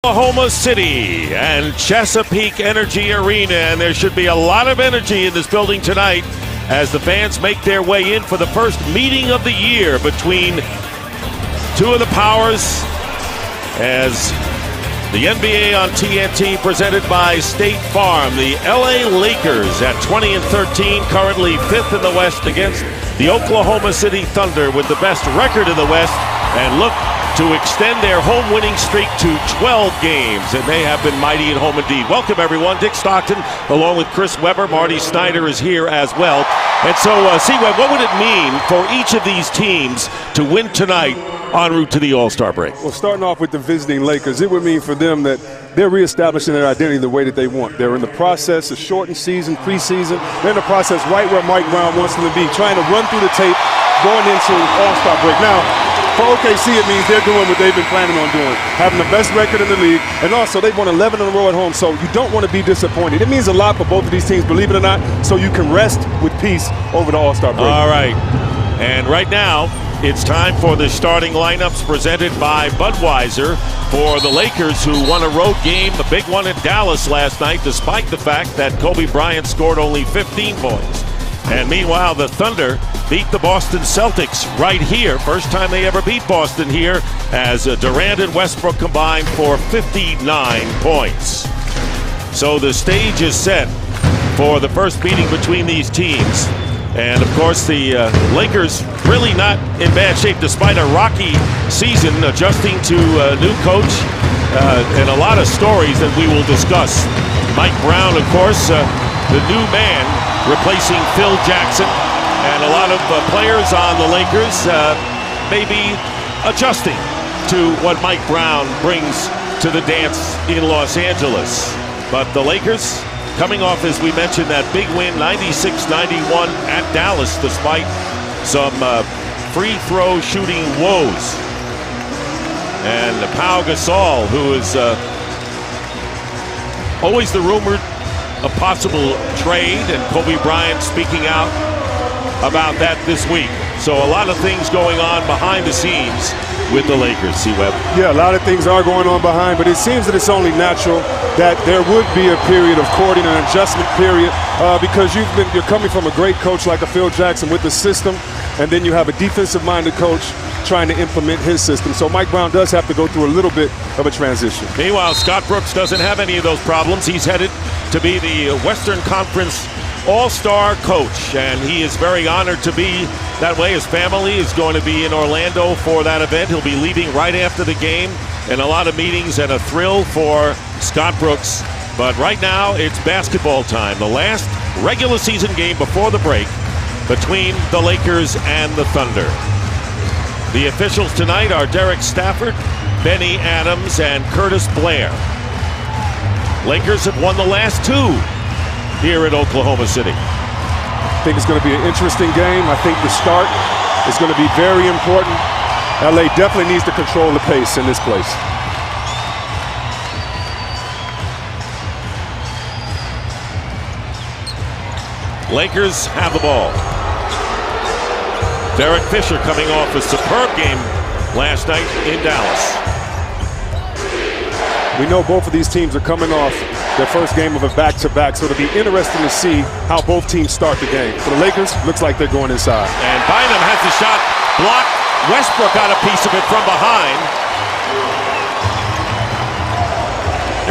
Oklahoma City and Chesapeake Energy Arena, and there should be a lot of energy in this building tonight as the fans make their way in for the first meeting of the year between two of the powers, as the NBA on TNT presented by State Farm. The LA Lakers at 20-13, currently 5th in the West against the Oklahoma City Thunder with the best record in the West, and look to extend their home winning streak to 12 games, and they have been mighty at home indeed. Welcome everyone. Dick Stockton along with Chris Webber. Marty Snyder is here as well. And so, C-Web, what would it mean for each of these teams to win tonight en route to the All-Star break? Well, starting off with the visiting Lakers, it would mean for them that they're reestablishing their identity the way that they want. They're in the process of shortened season, preseason. They're in the process right where Mike Brown wants them to be, trying to run through the tape going into All-Star break. Now, for OKC, it means they're doing what they've been planning on doing, having the best record in the league, and also they've won 11 in a row at home, so you don't want to be disappointed. It means a lot for both of these teams, believe it or not, so you can rest with peace over the All-Star break. All right, and right now, it's time for the starting lineups presented by Budweiser for the Lakers, who won a road game, the big one in Dallas last night, despite the fact that Kobe Bryant scored only 15 points. And meanwhile, the Thunder beat the Boston Celtics right here. First time they ever beat Boston here, as Durant and Westbrook combined for 59 points. So the stage is set for the first meeting between these teams. And of course, the Lakers really not in bad shape despite a rocky season, adjusting to a new coach and a lot of stories that we will discuss. Mike Brown, of course, the new man replacing Phil Jackson, and a lot of players on the Lakers may be adjusting to what Mike Brown brings to the dance in Los Angeles. But the Lakers coming off, as we mentioned, that big win, 96-91 at Dallas, despite some free throw shooting woes. And Pau Gasol, who is always the rumored a possible trade, and Kobe Bryant speaking out about that this week. So a lot of things going on behind the scenes with the Lakers, C-Web. Yeah, a lot of things are going on behind, but it seems that it's only natural that there would be a period of courting, an adjustment period, because you're coming from a great coach like a Phil Jackson with the system, and then you have a defensive-minded coach trying to implement his system. So Mike Brown does have to go through a little bit of a transition. Meanwhile, Scott Brooks doesn't have any of those problems. He's headed to be the Western Conference All-Star coach, and he is very honored to be that way. His family is going to be in Orlando for that event. He'll be leaving right after the game, and a lot of meetings and a thrill for Scott Brooks. But right now, it's basketball time. The last regular season game before the break between the Lakers and the Thunder. The officials tonight are Derek Stafford, Benny Adams, and Curtis Blair. Lakers have won the last two here at Oklahoma City. I think it's going to be an interesting game. I think the start is going to be very important. LA definitely needs to control the pace in this place. Lakers have the ball. Derek Fisher coming off a superb game last night in Dallas. We know both of these teams are coming off their first game of a back-to-back, so it'll be interesting to see how both teams start the game. For the Lakers, looks like they're going inside. And Bynum has the shot blocked. Westbrook got a piece of it from behind.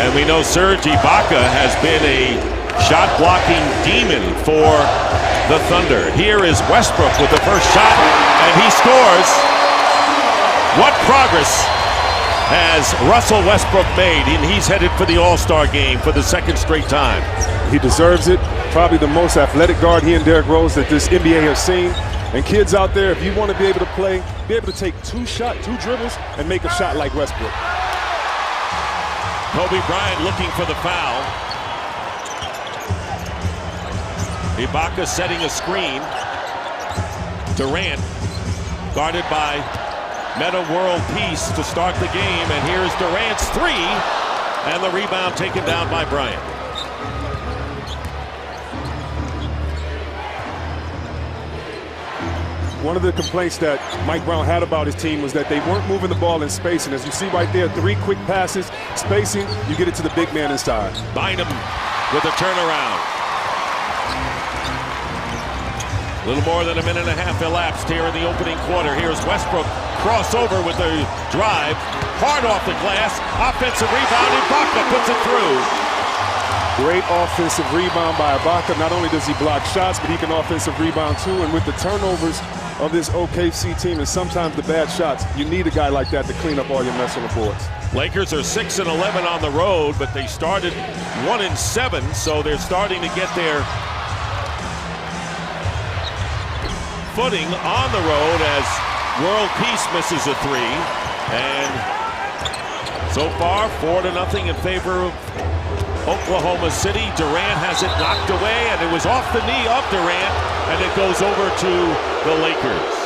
And we know Serge Ibaka has been a shot-blocking demon for the Thunder. Here is Westbrook with the first shot, and he scores. What progress has Russell Westbrook made, and he's headed for the All-Star game for the second straight time. He deserves it. Probably the most athletic guard, he and Derrick Rose, that this NBA has seen. And kids out there, if you want to be able to play, be able to take two dribbles and make a shot like Westbrook. Kobe Bryant looking for the foul. Ibaka setting a screen. Durant guarded by Meta World Peace to start the game, and here's Durant's three, and the rebound taken down by Bryant. One of the complaints that Mike Brown had about his team was that they weren't moving the ball in spacing. As you see right there, 3 quick passes, spacing, you get it to the big man inside. Bynum with a turnaround. A little more than a minute and a half elapsed here in the opening quarter. Here's Westbrook, crossover with a drive, hard off the glass, offensive rebound, Ibaka puts it through. Great offensive rebound by Ibaka. Not only does he block shots, but he can offensive rebound too. And with the turnovers of this OKC team and sometimes the bad shots, you need a guy like that to clean up all your mess on the boards. Lakers are 6-11 on the road, but they started 1-7, so they're starting to get their footing on the road as World Peace misses a 3. And so far, 4-0 in favor of Oklahoma City. Durant has it knocked away, and it was off the knee of Durant, and it goes over to the Lakers.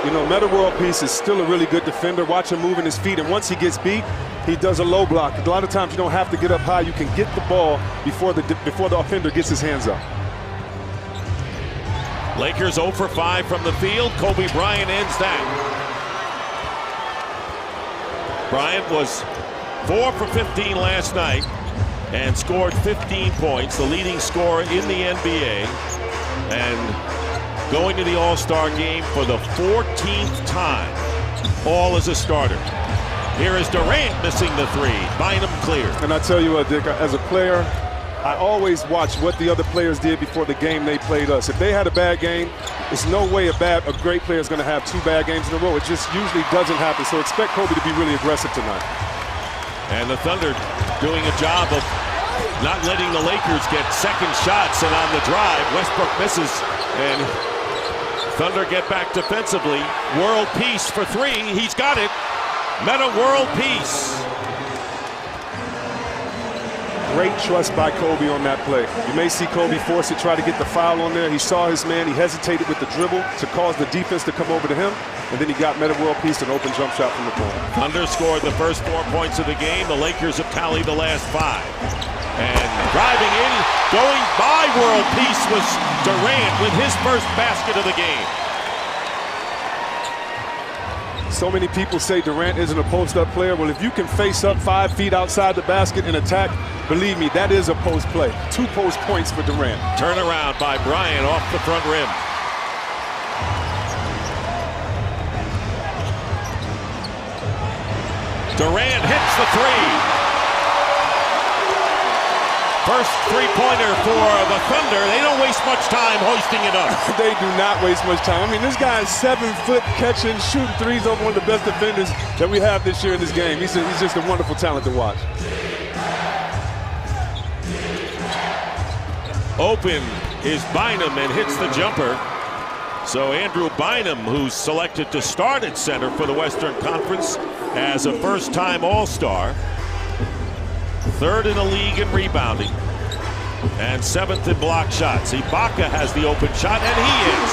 You know, Metta World Peace is still a really good defender. Watch him moving his feet, and once he gets beat, he does a low block. A lot of times you don't have to get up high. You can get the ball before the offender gets his hands up. Lakers 0 for 5 from the field. Kobe Bryant ends that. Bryant was 4 for 15 last night and scored 15 points, the leading scorer in the NBA, and going to the All-Star game for the 14th time, all as a starter. Here is Durant missing the 3. Bynum clear. And I tell you what, Dick, as a player, I always watch what the other players did before the game they played us. If they had a bad game, there's no way a great player is going to have 2 bad games in a row. It just usually doesn't happen. So expect Kobe to be really aggressive tonight. And the Thunder doing a job of not letting the Lakers get second shots, and on the drive, Westbrook misses, and Thunder get back defensively. World Peace for 3. He's got it. Metta World Peace. Great trust by Kobe on that play. You may see Kobe force it, try to get the foul on there. He saw his man. He hesitated with the dribble to cause the defense to come over to him. And then he got Metta World Peace, an open jump shot from the corner. Thunder scored the first 4 points of the game. The Lakers have tallied the last 5. And driving in, going by World Peace was Durant with his first basket of the game. So many people say Durant isn't a post-up player. Well, if you can face up 5 feet outside the basket and attack, believe me, that is a post play. 2 post points for Durant. Turnaround by Bryant off the front rim. Durant hits the 3. First three-pointer for the Thunder. They don't waste much time hoisting it up. They do not waste much time. I mean, this guy is 7 foot, catching, shooting threes over one of the best defenders that we have this year in this game. He's just a wonderful talent to watch. Open is Bynum and hits the jumper. So Andrew Bynum, who's selected to start at center for the Western Conference as a first-time All-Star, 3rd in the league in rebounding, and 7th in block shots. Ibaka has the open shot, and he is.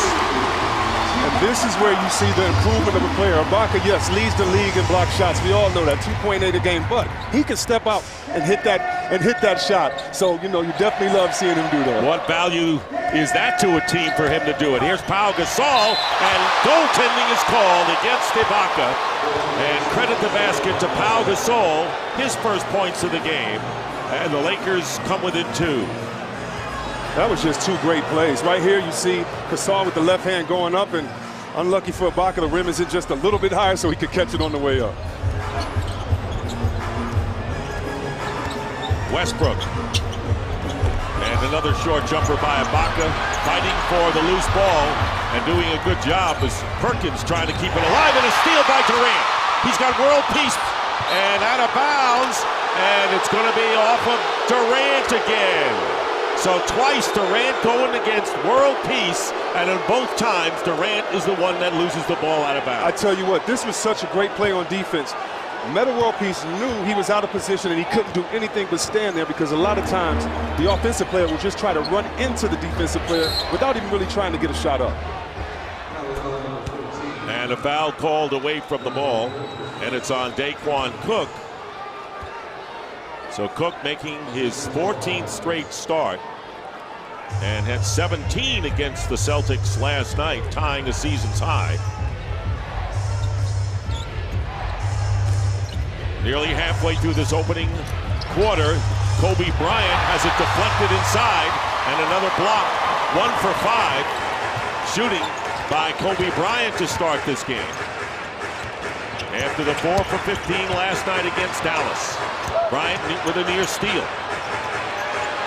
And this is where you see the improvement of a player. Ibaka, yes, leads the league in block shots. We all know that, 2.8 a game, but he can step out and hit that shot. So, you know, you definitely love seeing him do that. What value is that to a team for him to do it? Here's Pau Gasol, and goaltending is called against Ibaka. And credit the basket to Pau Gasol, his first points of the game. And the Lakers come within 2. That was just 2 great plays. Right here you see Gasol with the left hand going up, and unlucky for Ibaka, the rim is just a little bit higher so he could catch it on the way up. Westbrook. And another short jumper by Ibaka, fighting for the loose ball and doing a good job as Perkins trying to keep it alive, and a steal by Durant. He's got World Peace and out of bounds, and it's going to be off of Durant again. So twice Durant going against World Peace, and in both times Durant is the one that loses the ball out of bounds. I tell you what, this was such a great play on defense. Metta World Peace knew he was out of position and he couldn't do anything but stand there, because a lot of times the offensive player will just try to run into the defensive player without even really trying to get a shot up. And a foul called away from the ball, and it's on Daquan Cook. So Cook making his 14th straight start. and had 17 against the Celtics last night, tying a season's high. Nearly halfway through this opening quarter, Kobe Bryant has it deflected inside, and another block. 1 for 5, shooting by Kobe Bryant to start this game. After the 4 for 15 last night against Dallas. Bryant with a near steal.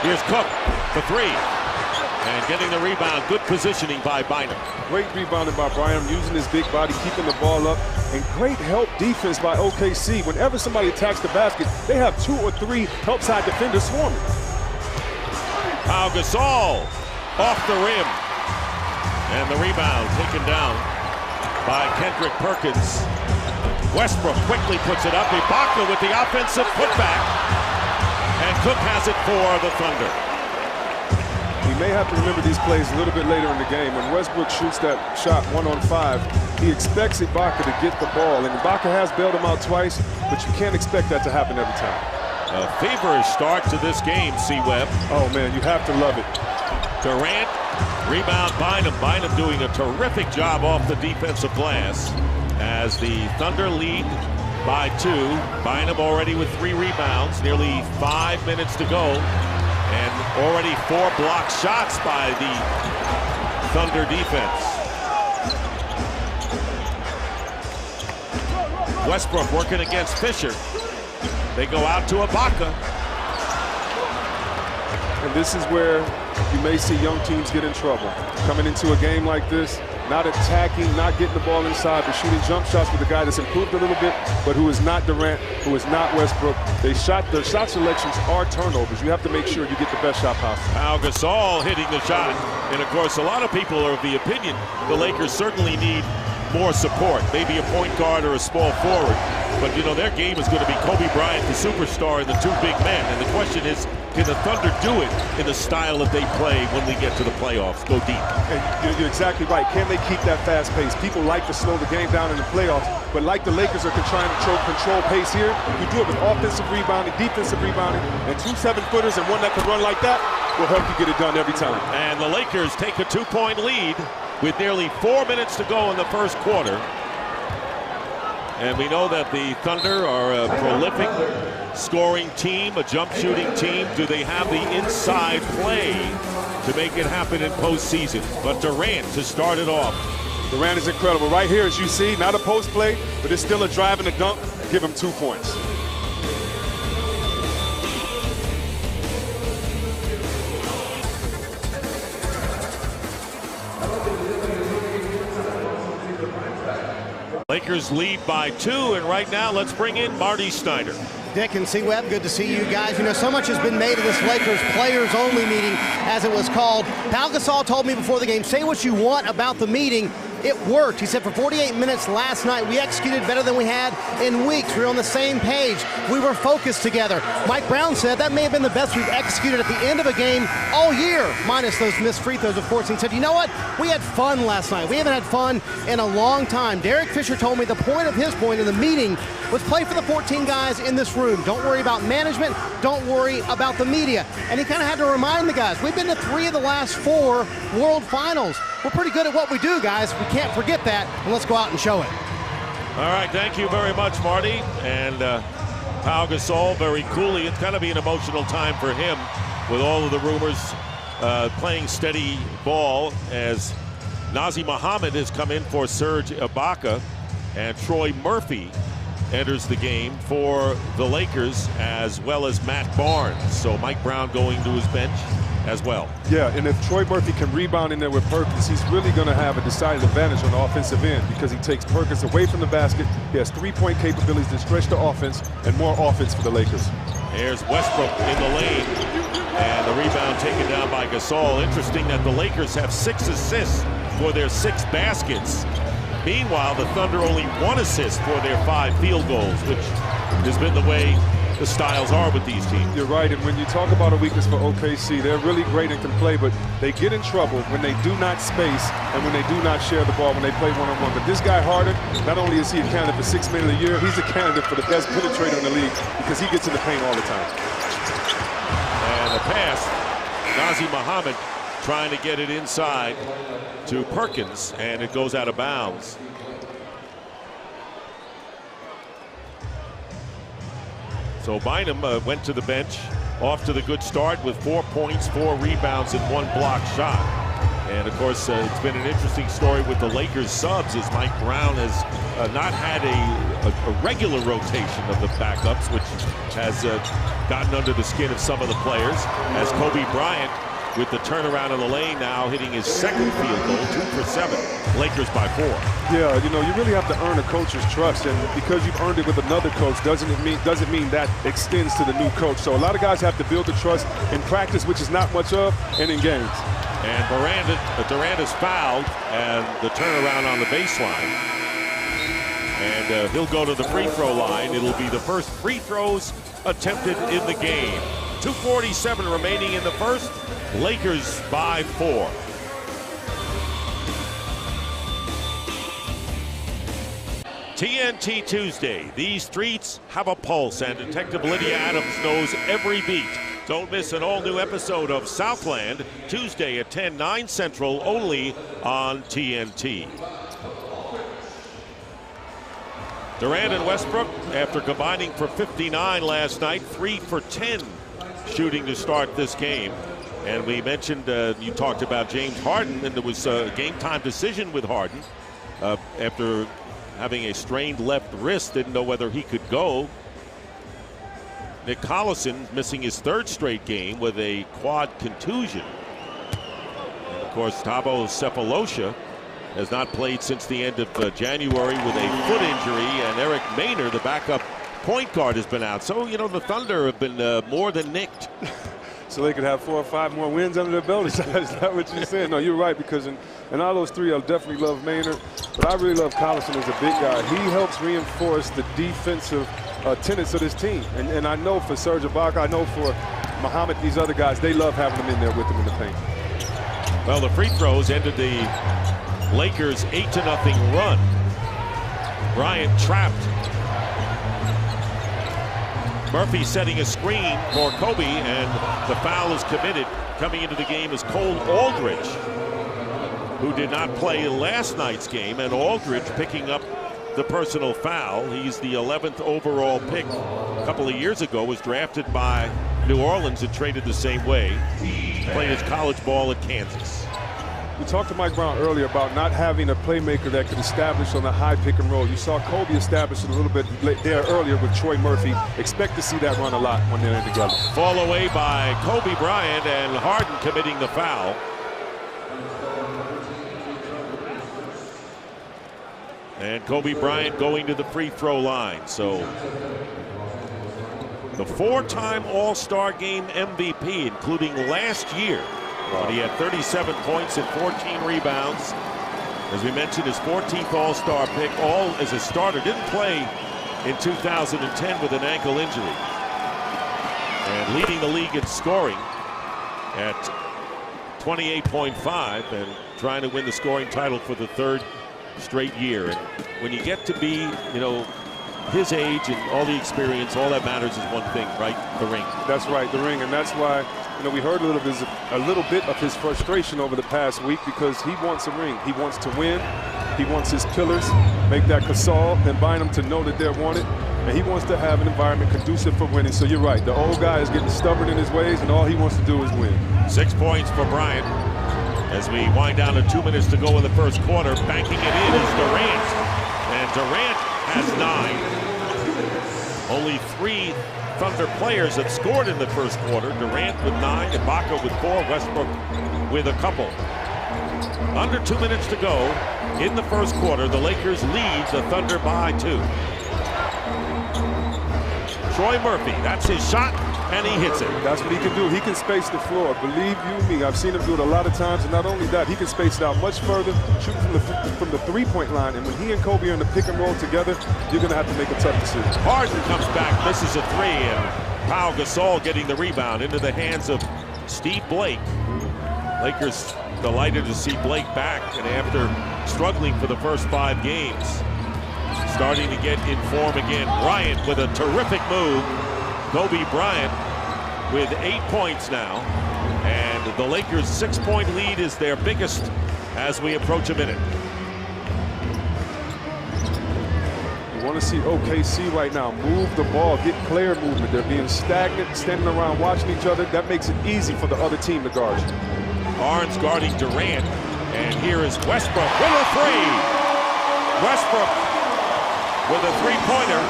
Here's Cook for 3. And getting the rebound, good positioning by Bynum. Great rebounding by Bynum, using his big body, keeping the ball up, and great help defense by OKC. Whenever somebody attacks the basket, they have 2 or 3 help side defenders swarming. Pau Gasol off the rim. And the rebound taken down by Kendrick Perkins. Westbrook quickly puts it up. Ibaka with the offensive putback. And Cook has it for the Thunder. We may have to remember these plays a little bit later in the game. When Westbrook shoots that shot 1-on-5, he expects Ibaka to get the ball. And Ibaka has bailed him out twice, but you can't expect that to happen every time. A feverish start to this game, C-Web. Oh, man, you have to love it. Durant, rebound Bynum. Bynum doing a terrific job off the defensive glass as the Thunder lead by 2. Bynum already with 3 rebounds, nearly 5 minutes to go. And already 4 block shots by the Thunder defense. Westbrook working against Fisher. They go out to Ibaka. And this is where you may see young teams get in trouble. Coming into a game like this, not attacking, not getting the ball inside, but shooting jump shots with a guy that's improved a little bit, but who is not Durant, who is not Westbrook. Their shot selections are turnovers. You have to make sure you get the best shot possible. Pau Gasol hitting the shot. And of course, a lot of people are of the opinion the Lakers certainly need more support, maybe a point guard or a small forward. But, you know, their game is going to be Kobe Bryant, the superstar, and the 2 big men. And the question is, can the Thunder do it in the style that they play when we get to the playoffs? Go deep. And you're exactly right. Can they keep that fast pace? People like to slow the game down in the playoffs, but like the Lakers are trying to control pace here, you do it with offensive rebounding, defensive rebounding, and 2 7-footers and one that can run like that will help you get it done every time. And the Lakers take a 2-point lead with nearly 4 minutes to go in the first quarter. And we know that the Thunder are a prolific scoring team, a jump shooting team. Do they have the inside play to make it happen in postseason? But Durant to start it off. Durant is incredible. Right here, as you see, not a post play, but it's still a drive and a dunk. Give him 2 points. Lakers lead by 2, and right now let's bring in Marty Snyder. Dick and C-Web, good to see you guys. You know, so much has been made of this Lakers players-only meeting, as it was called. Pau Gasol told me before the game, say what you want about the meeting. It worked. He said for 48 minutes last night, we executed better than we had in weeks. We were on the same page. We were focused together. Mike Brown said that may have been the best we've executed at the end of a game all year, minus those missed free throws, of course. He said, you know what? We had fun last night. We haven't had fun in a long time. Derek Fisher told me the point of his point in the meeting was play for the 14 guys in this room. Don't worry about management. Don't worry about the media. And he kind of had to remind the guys, we've been to 3 of the last 4 World Finals. We're pretty good at what we do, guys. We can't forget that, and let's go out and show it. All right, thank you very much, Marty. And Pau Gasol, very coolly. It's going to be an emotional time for him with all of the rumors playing steady ball as Nazr Mohammed has come in for Serge Ibaka, and Troy Murphy enters the game for the Lakers, as well as Matt Barnes. So Mike Brown going to his bench as well. Yeah, and if Troy Murphy can rebound in there with Perkins, he's really going to have a decided advantage on the offensive end because he takes Perkins away from the basket. He has 3-point capabilities to stretch the offense and more offense for the Lakers. There's Westbrook in the lane, and the rebound taken down by Gasol. Interesting that the Lakers have 6 assists for their 6 baskets. Meanwhile, the Thunder only 1 assist for their 5 field goals, which has been the way the styles are with these teams. You're right, and when you talk about a weakness for OKC, they're really great and can play, but they get in trouble when they do not space and when they do not share the ball when they play one-on-one. But this guy, Harden, not only is he a candidate for 6th man of the year, he's a candidate for the best penetrator in the league because he gets in the paint all the time. And the pass, Nazr Mohammed trying to get it inside to Perkins, and it goes out of bounds. So Bynum went to the bench, off to the good start with 4 points, 4 rebounds, and 1 block shot. And of course, it's been an interesting story with the Lakers subs, as Mike Brown has not had a regular rotation of the backups, which has gotten under the skin of some of the players, as Kobe Bryant, with the turnaround in the lane now, hitting his second field goal, 2 for 7. Lakers by 4. Yeah, you know, you really have to earn a coach's trust, and because you've earned it with another coach doesn't mean that extends to the new coach. So a lot of guys have to build the trust in practice, which is not much of, and in games. And Durant is fouled, and the turnaround on the baseline. And he'll go to the free throw line. It'll be the first free throws attempted in the game. 2:47 remaining in the first. Lakers by 4. TNT Tuesday. These streets have a pulse, and Detective Lydia Adams knows every beat. Don't miss an all-new episode of Southland, Tuesday at 10, 9 Central, only on TNT. Durant and Westbrook, after combining for 59 last night, 3 for 10 shooting to start this game. And we mentioned, you talked about James Harden, and there was a game-time decision with Harden after having a strained left wrist, didn't know whether he could go. Nick Collison missing his 3rd straight game with a quad contusion. And of course, Thabo Sefolosha has not played since the end of January with a foot injury, and Eric Maynor, the backup point guard, has been out. So, you know, the Thunder have been more than nicked. So they could have 4 or 5 more wins under their belt. Is that what you're saying? No, you're right, because in all those 3, I definitely love Maynard, but I really love Collison as a big guy. He helps reinforce the defensive tenets of this team. And I know for Serge Ibaka, I know for Muhammad, these other guys, they love having them in there with them in the paint. Well, the free throws ended the Lakers' 8-0 run. Bryant trapped. Murphy setting a screen for Kobe, and the foul is committed. Coming into the game is Cole Aldridge, who did not play last night's game, and Aldridge picking up the personal foul. He's the 11th overall pick a couple of years ago, was drafted by New Orleans and traded the same way. Played his college ball at Kansas. We talked to Mike Brown earlier about not having a playmaker that could establish on the high pick and roll. You saw Kobe establish it a little bit there earlier with Troy Murphy. Expect to see that run a lot when they're in together. Fall away by Kobe Bryant, and Harden committing the foul. And Kobe Bryant going to the free throw line. So the 4-time All-Star Game MVP, including last year, when he had 37 points and 14 rebounds. As we mentioned, his 14th All-Star pick, all as a starter. Didn't play in 2010 with an ankle injury. And leading the league in scoring at 28.5, and trying to win the scoring title for the 3rd straight year. And when you get to be, you know, his age and all the experience, all that matters is one thing, right? The ring. That's right, the ring. And that's why, you know, we heard a little bit of his frustration over the past week, because he wants a ring. He wants to win. He wants his pillars, make that Gasol, and bind them to know that they're wanted. And he wants to have an environment conducive for winning. So you're right, the old guy is getting stubborn in his ways, and all he wants to do is win. 6 points for Bryant. As we wind down to 2 minutes to go in the first quarter, banking it in is Durant. And Durant has 9. Only 3 Thunder players have scored in the first quarter. Durant with 9, Ibaka with 4, Westbrook with a couple. Under 2 minutes to go in the first quarter, the Lakers lead the Thunder by 2. Troy Murphy, that's his shot, and he hits it. That's what he can do. He can space the floor. Believe you me, I've seen him do it a lot of times, and not only that, he can space it out much further, shooting from the three-point line. And when he and Kobe are in the pick and roll together, you're going to have to make a tough decision. Harden comes back, misses a 3, and Pau Gasol getting the rebound into the hands of Steve Blake. Lakers delighted to see Blake back, and after struggling for the first 5 games, starting to get in form again. Bryant with a terrific move. Kobe Bryant with 8 points now. And the Lakers' 6-point lead is their biggest as we approach a minute. You want to see OKC right now move the ball, get player movement. They're being stagnant, standing around watching each other. That makes it easy for the other team to guard you. Barnes guarding Durant, and here is Westbrook with a three. Westbrook with a three-pointer,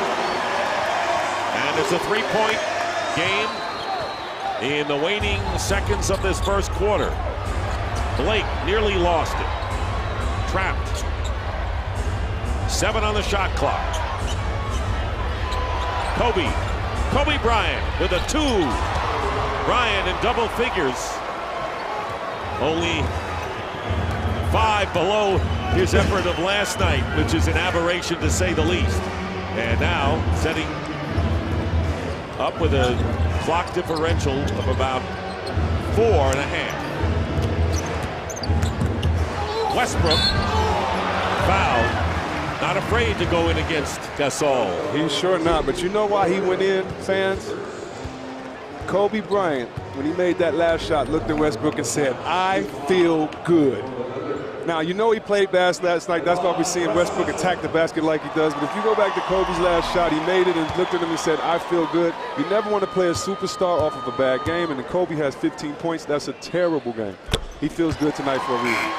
and it's a three-point game in the waning seconds of this first quarter. Blake nearly lost it. Trapped. 7 on the shot clock. Kobe Bryant with a 2. Bryant in double figures. Only 5 below his effort of last night, which is an aberration to say the least. And now setting up with a clock differential of about 4.5. Westbrook fouled. Not afraid to go in against Gasol. He's sure not, but you know why he went in, fans? Kobe Bryant, when he made that last shot, looked at Westbrook and said, "I feel good." Now, you know he played bass last night. That's why we're seeing Westbrook attack the basket like he does. But if you go back to Kobe's last shot, he made it and looked at him and said, "I feel good." You never want to play a superstar off of a bad game, and then Kobe has 15 points. That's a terrible game. He feels good tonight for a reason.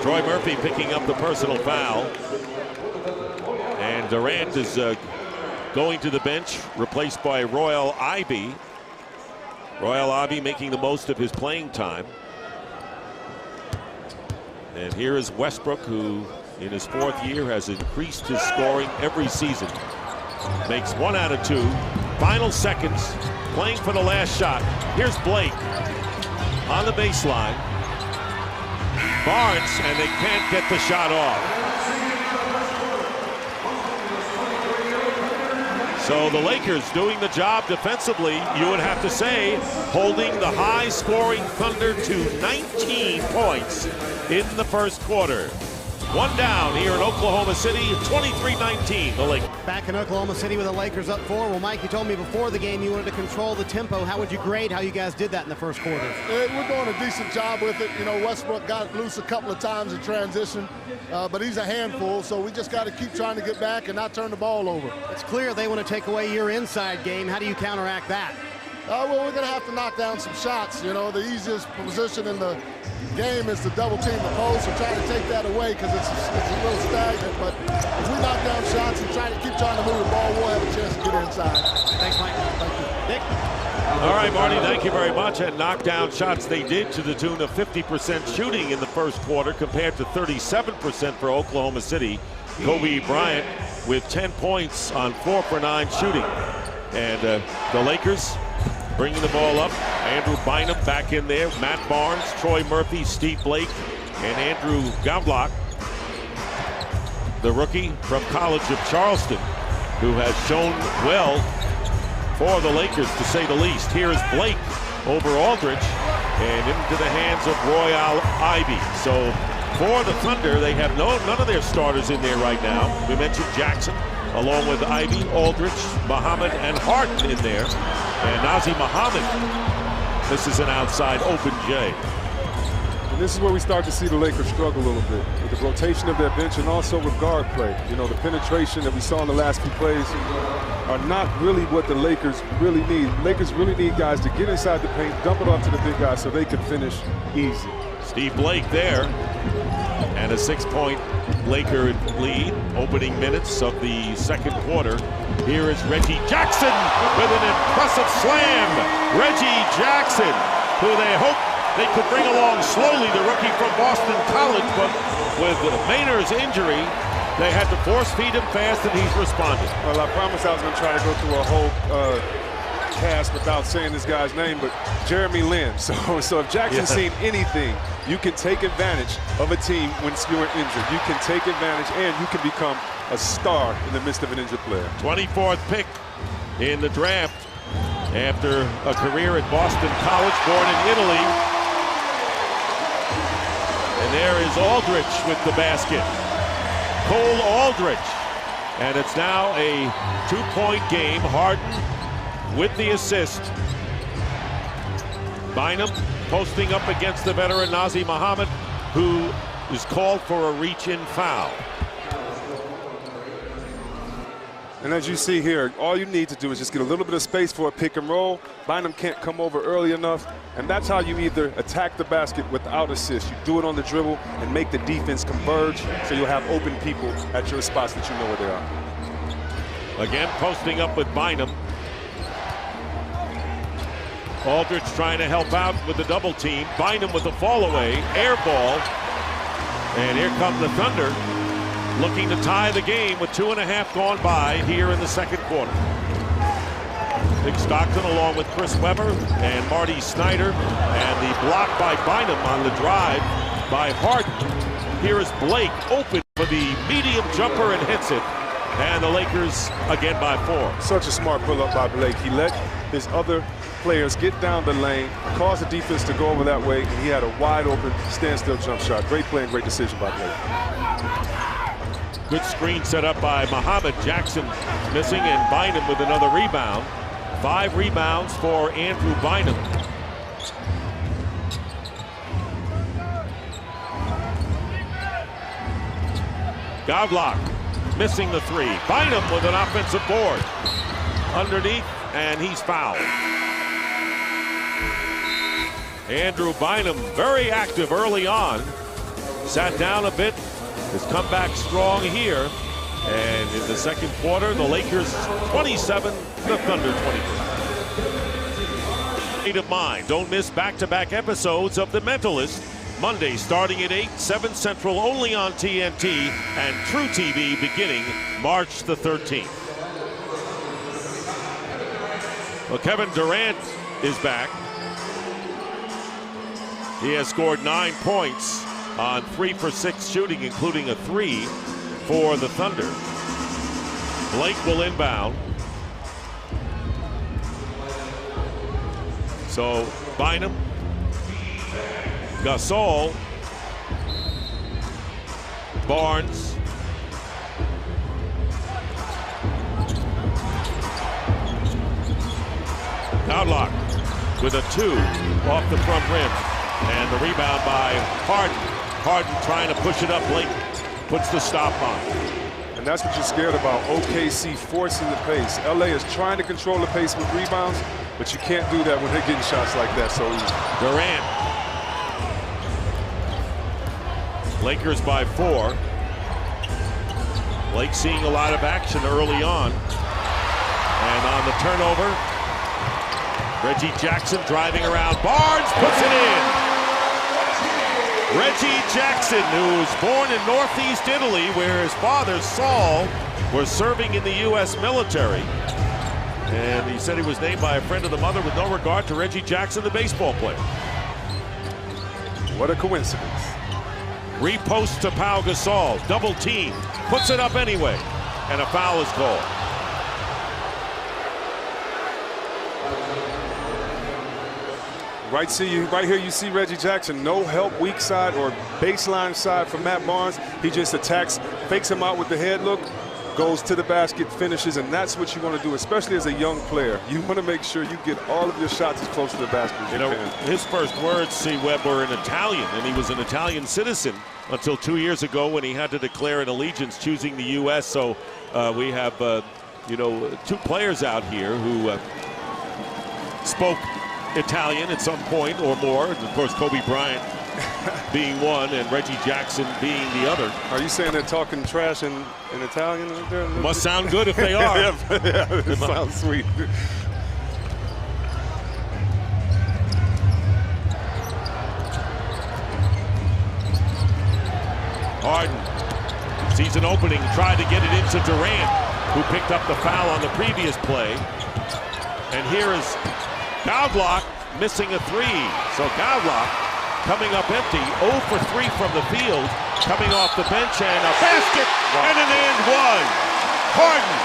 Troy Murphy picking up the personal foul. And Durant is going to the bench, replaced by Royal Ivey. Royal Ivey making the most of his playing time. And here is Westbrook, who in his 4th year has increased his scoring every season. Makes 1 out of 2. Final seconds, playing for the last shot. Here's Blake on the baseline. Barnes, and they can't get the shot off. So the Lakers doing the job defensively, you would have to say, holding the high-scoring Thunder to 19 points in the first quarter. 1 down here in Oklahoma City, 23-19, the Lakers. Back in Oklahoma City with the Lakers up 4. Well, Mike, you told me before the game you wanted to control the tempo. How would you grade how you guys did that in the first quarter? We're doing a decent job with it. You know, Westbrook got loose a couple of times in transition, but he's a handful, so we just got to keep trying to get back and not turn the ball over. It's clear they want to take away your inside game. How do you counteract that? Well, we're going to have to knock down some shots. You know, the easiest position in the game is to double team the post and try to take that away because it's a little stagnant. But if we knock down shots and keep trying to move the ball, we'll have a chance to get inside. Thanks, Mike. Thank you. Nick? All right, Marty, thank you very much. And knockdown shots they did to the tune of 50% shooting in the first quarter compared to 37% for Oklahoma City. Kobe Bryant with 10 points on 4 for 9 shooting. And the Lakers bringing the ball up. Andrew Bynum back in there. Matt Barnes, Troy Murphy, Steve Blake, and Andrew Gavlak, the rookie from College of Charleston, who has shown well for the Lakers, to say the least. Here is Blake over Aldridge and into the hands of Royal Ivey. So for the Thunder, they have none of their starters in there right now. We mentioned Jackson, along with Ivey, Aldridge, Muhammad, and Harden in there. And Nazr Muhammad, this is an outside open J. And this is where we start to see the Lakers struggle a little bit with the rotation of their bench and also with guard play. You know, the penetration that we saw in the last few plays are not really what the Lakers really need. Lakers really need guys to get inside the paint, dump it off to the big guys so they can finish easy. Steve Blake there, and a 6-point Laker lead, opening minutes of the second quarter. Here is Reggie Jackson with an impressive slam. Reggie Jackson, who they hope they could bring along slowly, the rookie from Boston College, but with Maynard's injury, they had to force feed him fast, and he's responded. Well, I promised I was going to try to go through a whole cast without saying this guy's name, but Jeremy Lin. So if Jackson's seen anything, you can take advantage of a team when you're injured. You can take advantage, and you can become a star in the midst of an injured player. 24th pick in the draft after a career at Boston College, born in Italy. And there is Aldridge with the basket. Cole Aldridge. And it's now a 2-point game. Harden with the assist. Bynum posting up against the veteran Nazr Mohammed, who is called for a reach-in foul. And as you see here, all you need to do is just get a little bit of space for a pick and roll. Bynum can't come over early enough, and that's how you either attack the basket without assist. You do it on the dribble and make the defense converge, so you'll have open people at your spots that you know where they are. Again, posting up with Bynum. Aldridge trying to help out with the double team. Bynum with the fall away, air ball. And here come the Thunder, looking to tie the game with 2.5 gone by here in the second quarter. Nick Stockton along with Chris Webber and Marty Snyder. And the block by Bynum on the drive by Harden. Here is Blake open for the medium jumper and hits it. And the Lakers again by 4. Such a smart pull-up by Blake. He let his other players get down the lane, caused the defense to go over that way, and he had a wide-open standstill jump shot. Great play and great decision by Blake. Good screen set up by Mohammed. Jackson missing, and Bynum with another rebound. 5 rebounds for Andrew Bynum. Gavlak missing the 3. Bynum with an offensive board. Underneath, and he's fouled. Andrew Bynum, very active early on. Sat down a bit, has come back strong here. And in the second quarter, the Lakers 27, the Thunder 23. State of mind, don't miss back-to-back episodes of The Mentalist. Monday starting at 8, 7 Central, only on TNT and True TV beginning March the 13th. Well, Kevin Durant is back. He has scored 9 points on 3 for 6 shooting, including a 3 for the Thunder. Blake will inbound. So Bynum, Gasol, Barnes, Gavlak with a 2 off the front rim, and the rebound by Harden. Harden trying to push it up. Blake puts the stop on. And that's what you're scared about, OKC forcing the pace. LA is trying to control the pace with rebounds, but you can't do that when they're getting shots like that so easy. Durant. Lakers by 4. Blake seeing a lot of action early on. And on the turnover, Reggie Jackson driving around. Barnes puts it in. Reggie Jackson, who was born in Northeast Italy, where his father, Saul, was serving in the U.S. military. And he said he was named by a friend of the mother with no regard to Reggie Jackson, the baseball player. What a coincidence. Repost to Pau Gasol, double team, puts it up anyway, and a foul is called. Right here you see Reggie Jackson, no help weak side or baseline side from Matt Barnes. He just attacks, fakes him out with the head look, goes to the basket, finishes, and that's what you want to do, especially as a young player. You want to make sure you get all of your shots as close to the basket as you can. His first words, C-Web, were in Italian, and he was an Italian citizen until 2 years ago when he had to declare an allegiance choosing the U.S. So we have, 2 players out here who spoke Italian at some point or more. And of course, Kobe Bryant being one and Reggie Jackson being the other. Are you saying they're talking trash in Italian? Must sound good if they are. Yeah, it sounds sweet. Harden sees an opening, tried to get it into Durant, who picked up the foul on the previous play. And here is Gavlak missing a 3. So Gavlak coming up empty, 0 for 3 from the field, coming off the bench, and a basket, and an and one. Harden.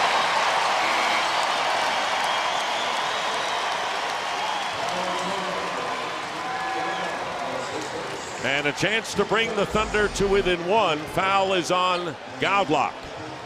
And a chance to bring the Thunder to within 1. Foul is on Gavlak.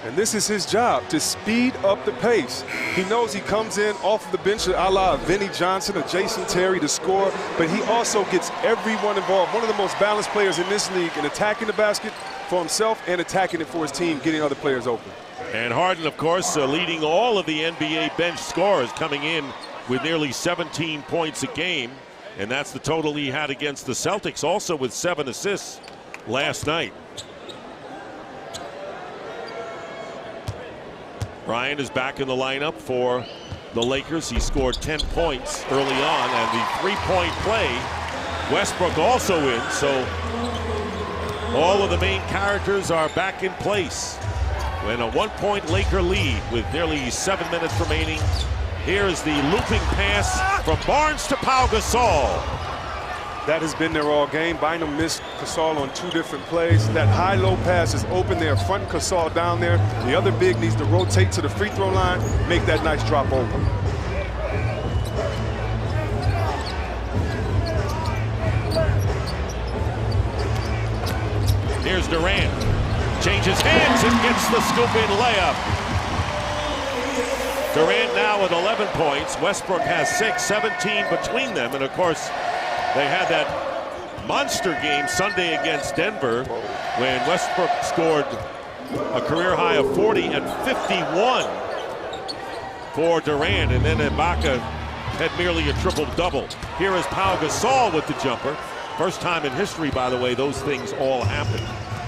And this is his job, to speed up the pace. He knows he comes in off of the bench a la Vinnie Johnson or Jason Terry to score, but he also gets everyone involved. One of the most balanced players in this league in attacking the basket for himself and attacking it for his team, getting other players open. And Harden, of course, leading all of the NBA bench scorers, coming in with nearly 17 points a game. And that's the total he had against the Celtics, also with 7 assists last night. Bryant is back in the lineup for the Lakers. He scored 10 points early on, and the three-point play, Westbrook also in, so all of the main characters are back in place. When a 1-point Laker lead with nearly 7 minutes remaining. Here is the looping pass from Barnes to Pau Gasol. That has been there all game. Bynum missed Gasol on 2 different plays. That high-low pass is open there, front Gasol down there. The other big needs to rotate to the free throw line, make that nice drop over. Here's Durant. Changes hands and gets the scoop-in layup. Durant now with 11 points. Westbrook has 6, 17 between them. And, of course, they had that monster game Sunday against Denver when Westbrook scored a career high of 40 and 51 for Durant. And then Ibaka had merely a triple-double. Here is Pau Gasol with the jumper. First time in history, by the way, those things all happen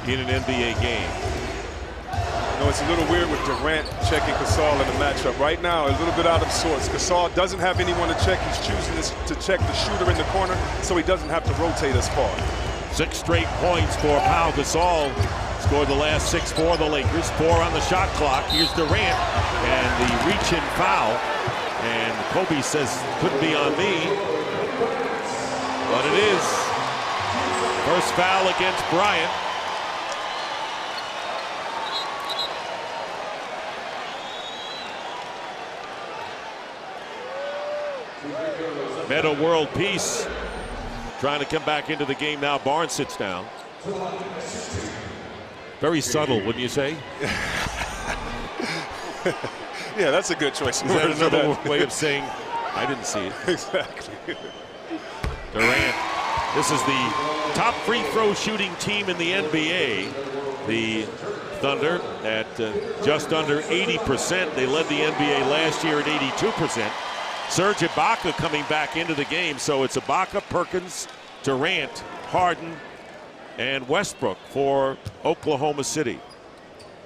in an NBA game. You know, it's a little weird with Durant checking Gasol in the matchup. Right now, a little bit out of sorts. Gasol doesn't have anyone to check. He's choosing to check the shooter in the corner, so he doesn't have to rotate as far. 6 straight points for Pau Gasol. Scored the last 6 for the Lakers. 4 on the shot clock. Here's Durant and the reach-in foul. And Kobe says, couldn't be on me. But it is. First foul against Bryant. Metta World Peace trying to come back into the game now. Barnes sits down. Very subtle, wouldn't you say? Yeah, that's a good choice. Is that another way of saying I didn't see it? Exactly. Durant. This is the top free throw shooting team in the NBA. The Thunder at just under 80%. They led the NBA last year at 82%. Serge Ibaka coming back into the game, so it's Ibaka, Perkins, Durant, Harden, and Westbrook for Oklahoma City.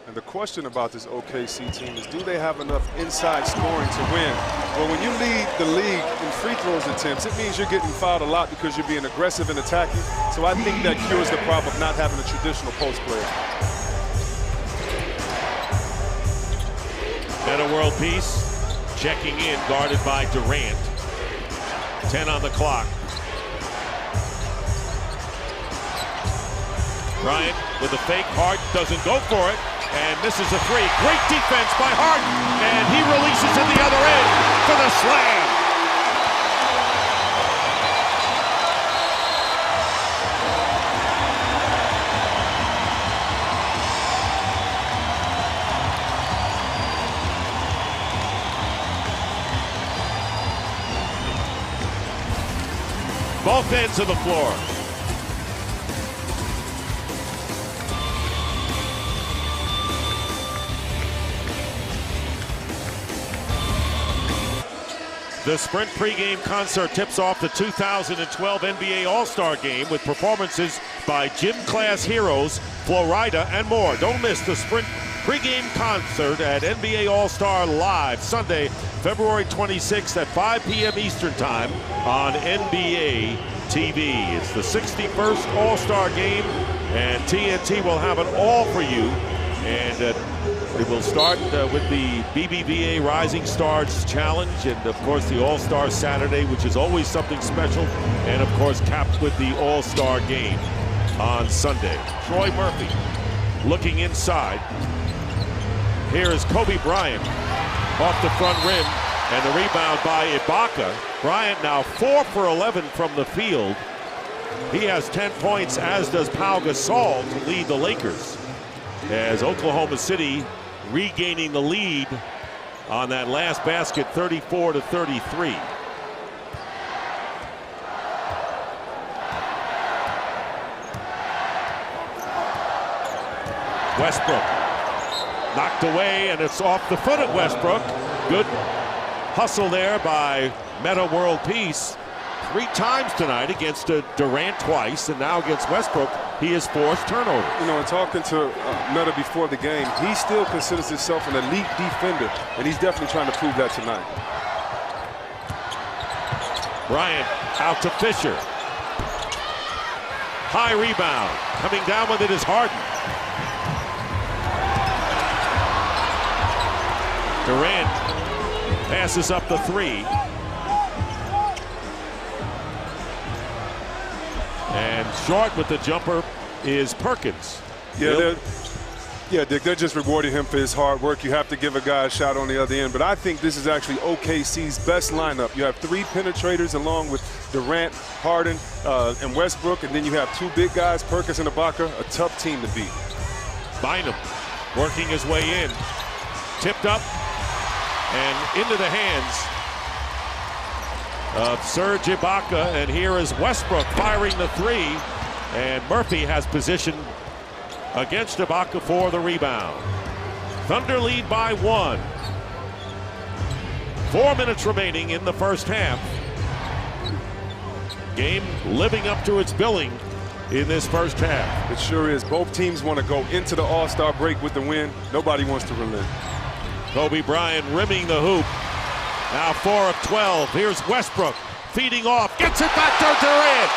And the question about this OKC team is, do they have enough inside scoring to win? Well, when you lead the league in free throws attempts, it means you're getting fouled a lot because you're being aggressive and attacking. So I think that cures the problem of not having a traditional post player. Metta World Peace checking in, guarded by Durant. 10 on the clock. Bryant with a fake. Harden doesn't go for it and misses a 3. Great defense by Harden, and he releases at the other end for the slam. Both ends of the floor. The Sprint pregame concert tips off the 2012 NBA All-Star Game with performances by gym class heroes, Florida, and more. Don't miss the Sprint pregame concert at NBA All-Star Live Sunday, February 26th at 5 p.m. Eastern Time on NBA TV. It's the 61st All-Star Game, and TNT will have it all for you. And it will start with the BBVA Rising Stars Challenge, and of course the All-Star Saturday, which is always something special, and of course capped with the All-Star Game on Sunday. Troy Murphy looking inside. Here is Kobe Bryant off the front rim, and the rebound by Ibaka. Bryant now 4 for 11 from the field. He has 10 points, as does Pau Gasol, to lead the Lakers, as Oklahoma City regaining the lead on that last basket, 34-33. Westbrook knocked away, and it's off the foot of Westbrook. Good hustle there by Meta World Peace. 3 times tonight against Durant twice, and now against Westbrook, he has forced turnovers. You know, in talking to Meta before the game, he still considers himself an elite defender, and he's definitely trying to prove that tonight. Bryant out to Fisher. High rebound. Coming down with it is Harden. Durant passes up the 3. And short with the jumper is Perkins. Yeah, Dick, they're just rewarding him for his hard work. You have to give a guy a shot on the other end. But I think this is actually OKC's best lineup. You have 3 penetrators along with Durant, Harden, and Westbrook. And then you have 2 big guys, Perkins and Ibaka, a tough team to beat. Bynum working his way in. Tipped up and into the hands of Serge Ibaka, and here is Westbrook firing the 3, and Murphy has position against Ibaka for the rebound. Thunder lead by 1. 4 minutes remaining in the first half. Game living up to its billing in this first half. It sure is. Both teams want to go into the All-Star break with the win. Nobody wants to relent. Kobe Bryant rimming the hoop. Now 4 of 12. Here's Westbrook feeding off. Gets it back to Durant.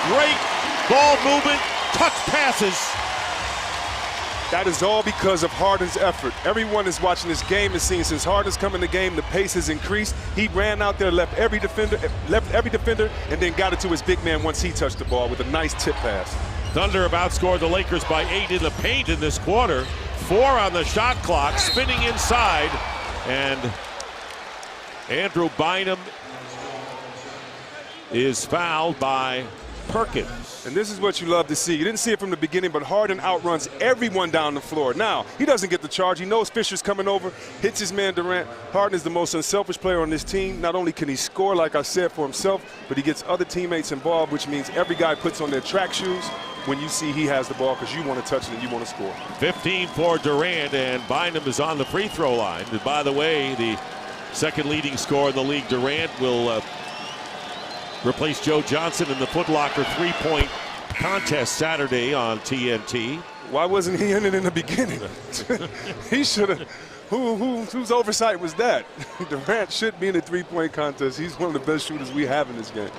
Great ball movement, touch passes. That is all because of Harden's effort. Everyone is watching this game and seeing since Harden's come in the game, the pace has increased. He ran out there, left every defender, and then got it to his big man once he touched the ball with a nice tip pass. Thunder have outscored the Lakers by 8 in the paint in this quarter. 4 on the shot clock, spinning inside, and Andrew Bynum is fouled by Perkins. And this is what you love to see. You didn't see it from the beginning, but Harden outruns everyone down the floor. Now, he doesn't get the charge. He knows Fisher's coming over, hits his man Durant. Harden is the most unselfish player on this team. Not only can he score, like I said, for himself, but he gets other teammates involved, which means every guy puts on their track shoes when you see he has the ball because you want to touch it and you want to score. 15 for Durant, and Bynum is on the free throw line. And by the way, the second leading scorer in the league, Durant, will replace Joe Johnson in the Foot Locker 3-point contest Saturday on TNT. Why wasn't he in it in the beginning? He should have. Whose oversight was that? Durant should be in the 3-point contest. He's one of the best shooters we have in this game.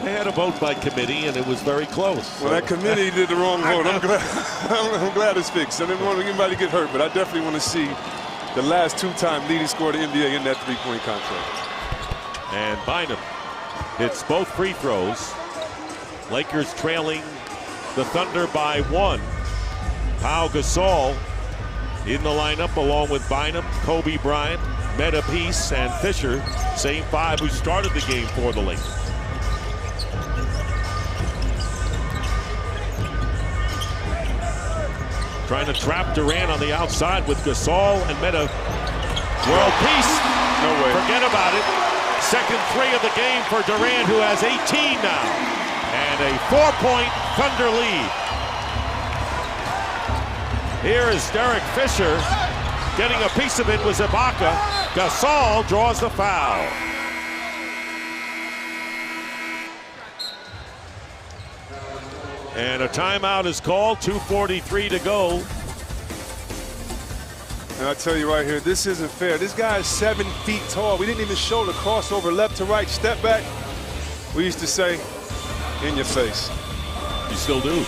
They had a vote by committee, and it was very close. Well, that committee did the wrong vote. I'm glad it's fixed. I didn't want anybody to get hurt, but I definitely want to see the last 2-time leading scorer in the NBA in that 3-point contest. And Bynum hits both free throws. Lakers trailing the Thunder by 1. Pau Gasol in the lineup along with Bynum, Kobe Bryant, Meta Peace, and Fisher. Same 5 who started the game for the Lakers. Trying to trap Durant on the outside with Gasol and Meta World Peace. No way. Forget about it. Second 3 of the game for Durant, who has 18 now. And a 4-point Thunder lead. Here is Derek Fisher. Getting a piece of it was Ibaka. Gasol draws the foul. And a timeout is called, 2:43 to go. And I tell you right here, this isn't fair. This guy is 7 feet tall. We didn't even show the crossover left to right, step back. We used to say, in your face. You still do.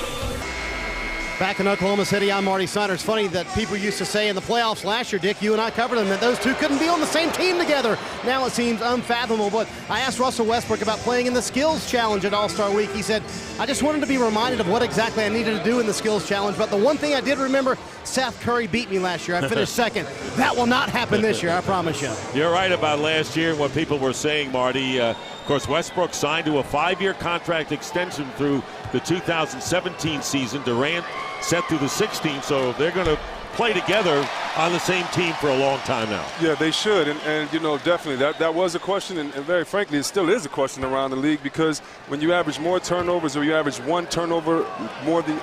Back in Oklahoma City, I'm Marty Snyder. It's funny that people used to say in the playoffs last year, Dick, you and I covered them, that those two couldn't be on the same team together. Now it seems unfathomable. But I asked Russell Westbrook about playing in the Skills Challenge at All-Star Week. He said, I just wanted to be reminded of what exactly I needed to do in the Skills Challenge. But the one thing I did remember, Seth Curry beat me last year. I finished second. That will not happen this year, I promise you. You're right about last year and what people were saying, Marty. Of course, Westbrook signed to a 5-year contract extension through the 2017 season. Durant set through the 16, so they're going to play together on the same team for a long time now. Yeah, they should, and you know, definitely that was a question, and very frankly, it still is a question around the league, because when you average more turnovers, or you average one turnover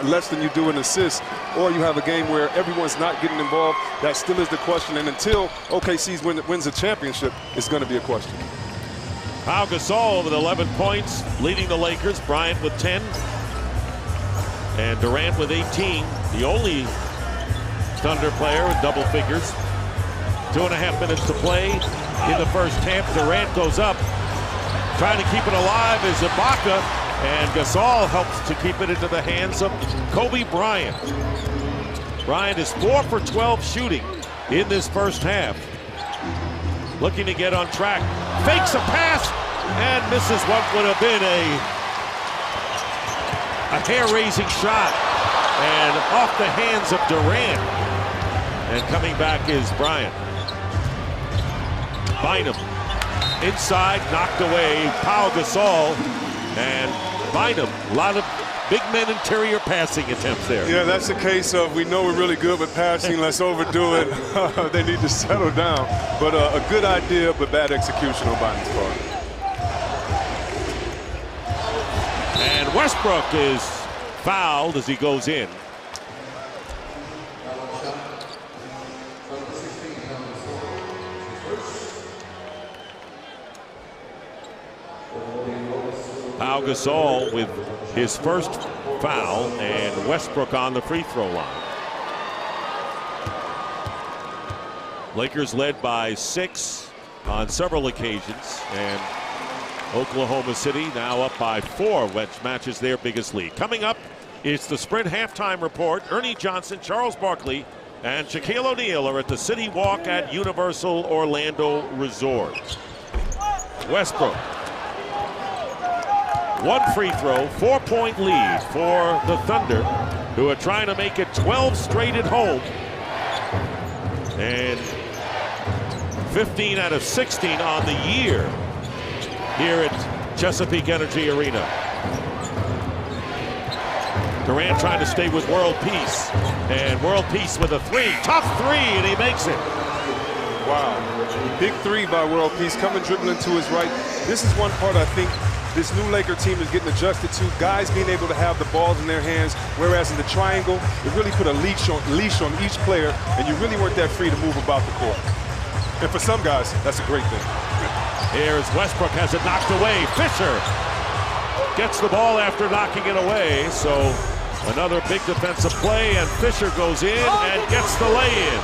less than you do an assist, or you have a game where everyone's not getting involved, that still is the question. And until OKC wins a championship, it's going to be a question. Pau Gasol with 11 points, leading the Lakers. Bryant with 10, and Durant with 18. The only Thunder player with double figures. 2.5 minutes to play in the first half. Durant goes up, trying to keep it alive is Ibaka, and Gasol helps to keep it into the hands of Kobe Bryant. Bryant is 4 for 12 shooting in this first half. Looking to get on track. Fakes a pass and misses what would have been a hair-raising shot. And off the hands of Durant. And coming back is Bryant. Bynum inside, knocked away. Pau Gasol and Bynum. A lot of big men interior passing attempts there. Yeah, that's the case of we know we're really good with passing. Let's overdo it. They need to settle down. But a good idea, but bad execution on Bynum's part. And Westbrook is fouled as he goes in. Pau Gasol with his first foul, and Westbrook on the free throw line. Lakers led by 6 on several occasions, and Oklahoma City now up by 4, which matches their biggest lead. Coming up, it's the Sprint halftime report. Ernie Johnson, Charles Barkley, and Shaquille O'Neal are at the City Walk at Universal Orlando Resort. Westbrook. One free throw, 4-point lead for the Thunder, who are trying to make it 12 straight at home. And 15 out of 16 on the year here at Chesapeake Energy Arena. Durant trying to stay with World Peace. And World Peace with a 3. Tough 3, and he makes it. Wow. Big 3 by World Peace, coming dribbling to his right. This is one part I think this new Laker team is getting adjusted to, guys being able to have the balls in their hands, whereas in the triangle, it really put a leash on each player, and you really weren't that free to move about the court. And for some guys, that's a great thing. Here's Westbrook, has it knocked away. Fisher gets the ball after knocking it away, so another big defensive play, and Fisher goes in and gets the lay-in.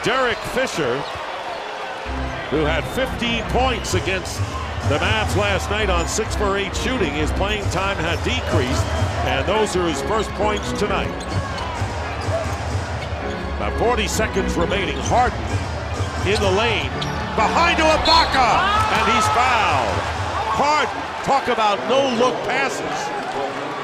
Derek Fisher, who had 15 points against the Mavs last night on 6 for 8 shooting, his playing time had decreased, and those are his first points tonight. About 40 seconds remaining. Harden in the lane, behind to Ibaka, and he's fouled. Harden, talk about no-look passes.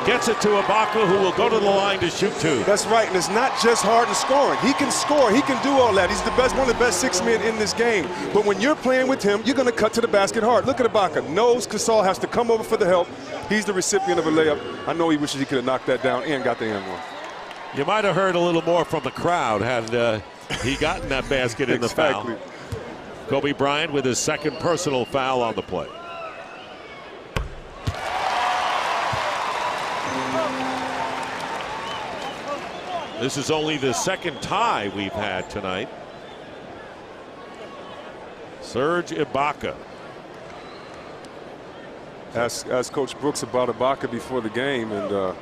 Gets it to Ibaka, who will go to the line to shoot 2. That's right, and it's not just Harden scoring. He can score, he can do all that. He's the best, one of the best 6 men in this game. But when you're playing with him, you're gonna cut to the basket hard. Look at Ibaka, knows Gasol has to come over for the help. He's the recipient of a layup. I know he wishes he could have knocked that down and got the end one. You might have heard a little more from the crowd had he gotten that basket in the foul. Kobe Bryant with his second personal foul on the play. This is only the second tie we've had tonight. Serge Ibaka. Asked Coach Brooks about Ibaka before the game, and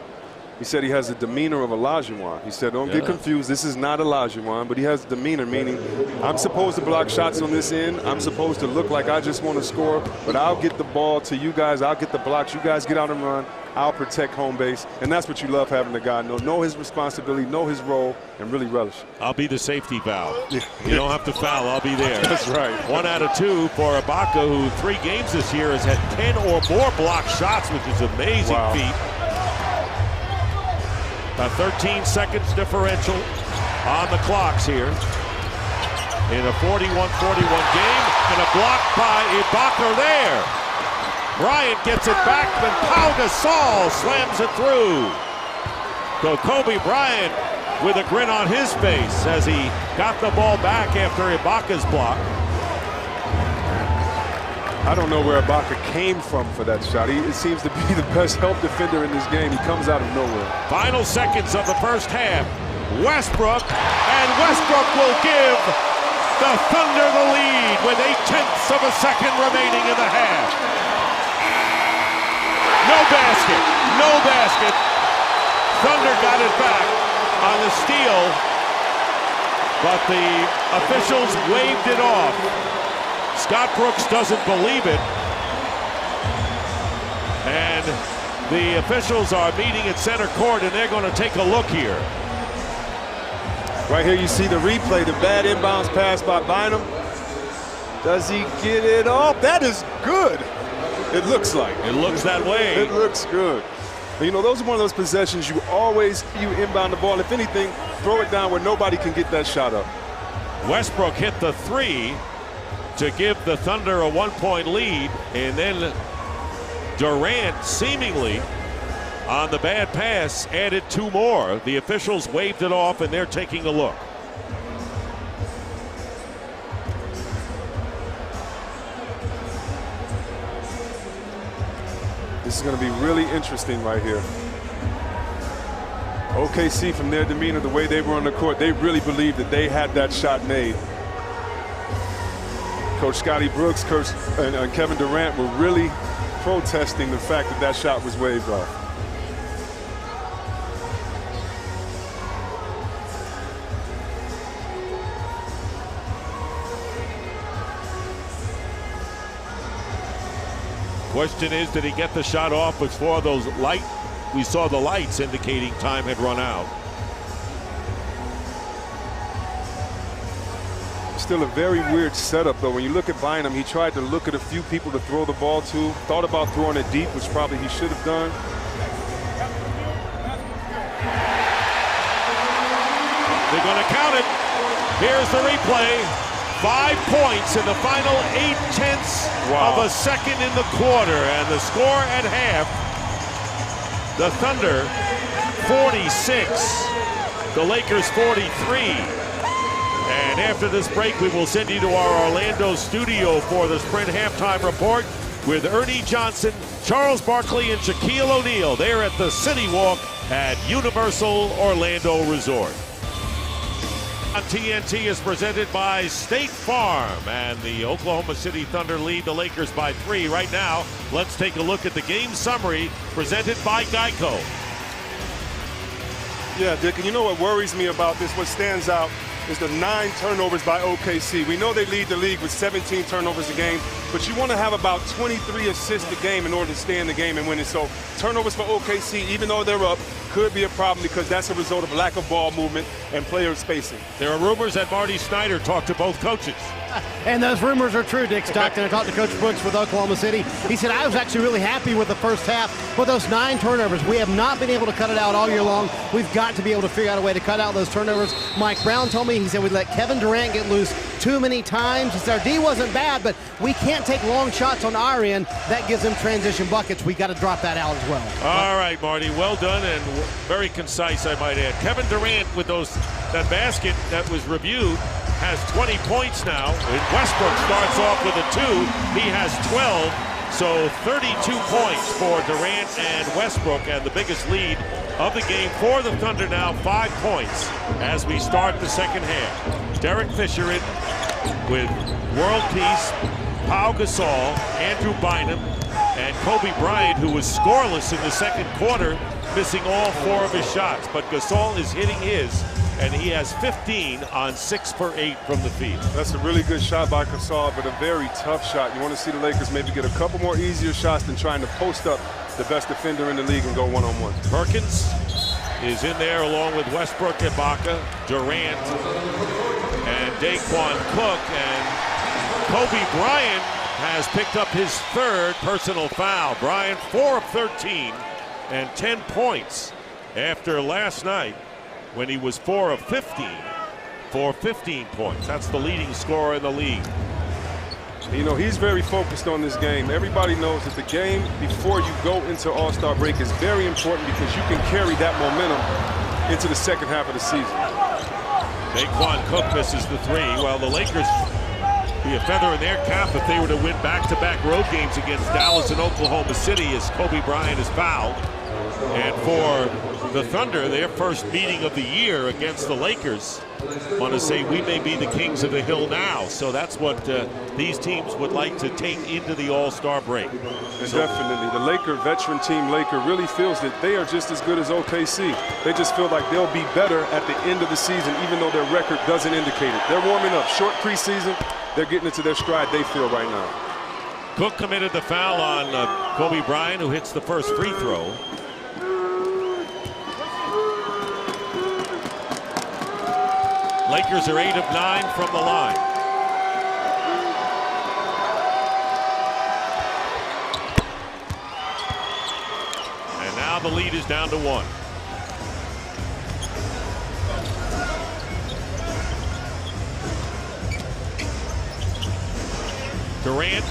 he said he has the demeanor of Olajuwon. He said, don't get confused, this is not Olajuwon, but he has demeanor, meaning I'm supposed to block shots on this end. I'm supposed to look like I just want to score, but I'll get the ball to you guys. I'll get the blocks. You guys get out and run. I'll protect home base. And that's what you love, having the guy know his responsibility, know his role, and really relish. I'll be the safety valve. You don't have to foul. I'll be there. That's right. 1 out of 2 for Ibaka, who 3 games this year has had 10 or more block shots, which is an amazing feat. A 13 seconds differential on the clocks here in a 41-41 game, and a block by Ibaka there. Bryant gets it back, but Pau Gasol slams it through. So Kobe Bryant with a grin on his face as he got the ball back after Ibaka's block. I don't know where Ibaka came from for that shot. It seems to be the best help defender in this game. He comes out of nowhere. Final seconds of the first half. Westbrook, and Westbrook will give the Thunder the lead with 0.8 of a second remaining in the half. No basket, no basket. Thunder got it back on the steal, but the officials waved it off. Scott Brooks doesn't believe it. And the officials are meeting at center court, and they're going to take a look here. Right here you see the replay, the bad inbounds pass by Bynum. Does he get it off? That is good. It looks like. It looks that way. It looks good. But you know, those are one of those possessions you inbound the ball. If anything, throw it down where nobody can get that shot up. Westbrook hit the three to give the Thunder a 1-point lead, and then Durant seemingly on the bad pass added 2 more. The officials waved it off, and they're taking a look. This is going to be really interesting right here. OKC, from their demeanor, the way they were on the court, they really believed that they had that shot made. Coach Scotty Brooks, and Kevin Durant were really protesting the fact that that shot was waved off. Question is, did he get the shot off before those we saw the lights indicating time had run out? Still a very weird setup, though. When you look at Bynum, he tried to look at a few people to throw the ball to, thought about throwing it deep, which probably he should have done. They're going to count it. Here's the replay. 5 points in the final 0.8 of a second in the quarter, and the score at half, the Thunder 46, the Lakers 43. And after this break, we will send you to our Orlando studio for the Sprint halftime report with Ernie Johnson, Charles Barkley, and Shaquille O'Neal. They're at the City Walk at Universal Orlando Resort. TNT is presented by State Farm, and the Oklahoma City Thunder lead the Lakers by 3 right now. Let's take a look at the game summary presented by Geico. Yeah, Dick, and you know what worries me about this, what stands out, is the 9 turnovers by OKC. We know they lead the league with 17 turnovers a game, but you want to have about 23 assists a game in order to stay in the game and win it. So turnovers for OKC, even though they're up, could be a problem because that's a result of lack of ball movement and player spacing. There are rumors that Marty Snyder talked to both coaches. And those rumors are true, Dick Stockton. I talked to Coach Brooks with Oklahoma City. He said, I was actually really happy with the first half. With those 9 turnovers, we have not been able to cut it out all year long. We've got to be able to figure out a way to cut out those turnovers. Mike Brown told me, he said, we let Kevin Durant get loose too many times. He said, our D wasn't bad, but we can't take long shots on our end. That gives them transition buckets. We got to drop that out as well. All right, Marty, well done and very concise, I might add. Kevin Durant with that basket that was reviewed has 20 points now. Westbrook starts off with a 2. He has 12, so 32 points for Durant and Westbrook, and the biggest lead of the game for the Thunder now, 5 points as we start the second half. Derek Fisher in with world peace, Pau Gasol, Andrew Bynum, and Kobe Bryant, who was scoreless in the second quarter, missing all 4 of his shots. But Gasol is hitting his, and he has 15 on 6 for 8 from the field. That's a really good shot by Gasol, but a very tough shot. You want to see the Lakers maybe get a couple more easier shots than trying to post up the best defender in the league and go one-on-one. Perkins is in there along with Westbrook, Ibaka, Durant, and Daquan Cook, and Kobe Bryant has picked up his 3rd personal foul. Bryant 4 of 13 and 10 points after last night when he was 4 of 15 for 15 points. That's the leading scorer in the league. You know, he's very focused on this game. Everybody knows that the game before you go into All-Star break is very important because you can carry that momentum into the second half of the season. Daquan Cook misses the three, while the Lakers be a feather in their cap if they were to win back-to-back road games against Dallas and Oklahoma City as Kobe Bryant is fouled. And for the Thunder, their first meeting of the year against the Lakers, want to say we may be the kings of the hill now. So that's what these teams would like to take into the All-Star break. Definitely. The Laker veteran team, Laker, really feels that they are just as good as OKC. They just feel like they'll be better at the end of the season, even though their record doesn't indicate it. They're warming up. Short preseason, they're getting into their stride, they feel, right now. Cook committed the foul on Kobe Bryant, who hits the first free throw. Lakers are 8 of 9 from the line. And now the lead is down to 1. Durant,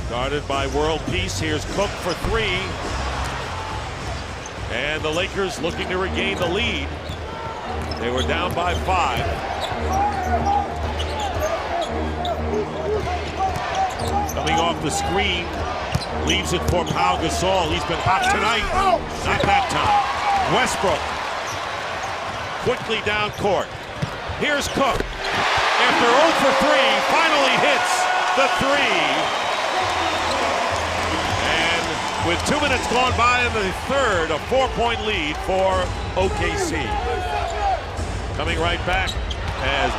guarded by World Peace. Here's Cook for 3. And the Lakers looking to regain the lead. They were down by 5. Coming off the screen, leaves it for Pau Gasol. He's been hot tonight. Not that time. Westbrook quickly down court. Here's Cook. After 0 for 3, finally hits the 3. And with 2 minutes gone by in the third, a 4-point lead for OKC. Coming right back as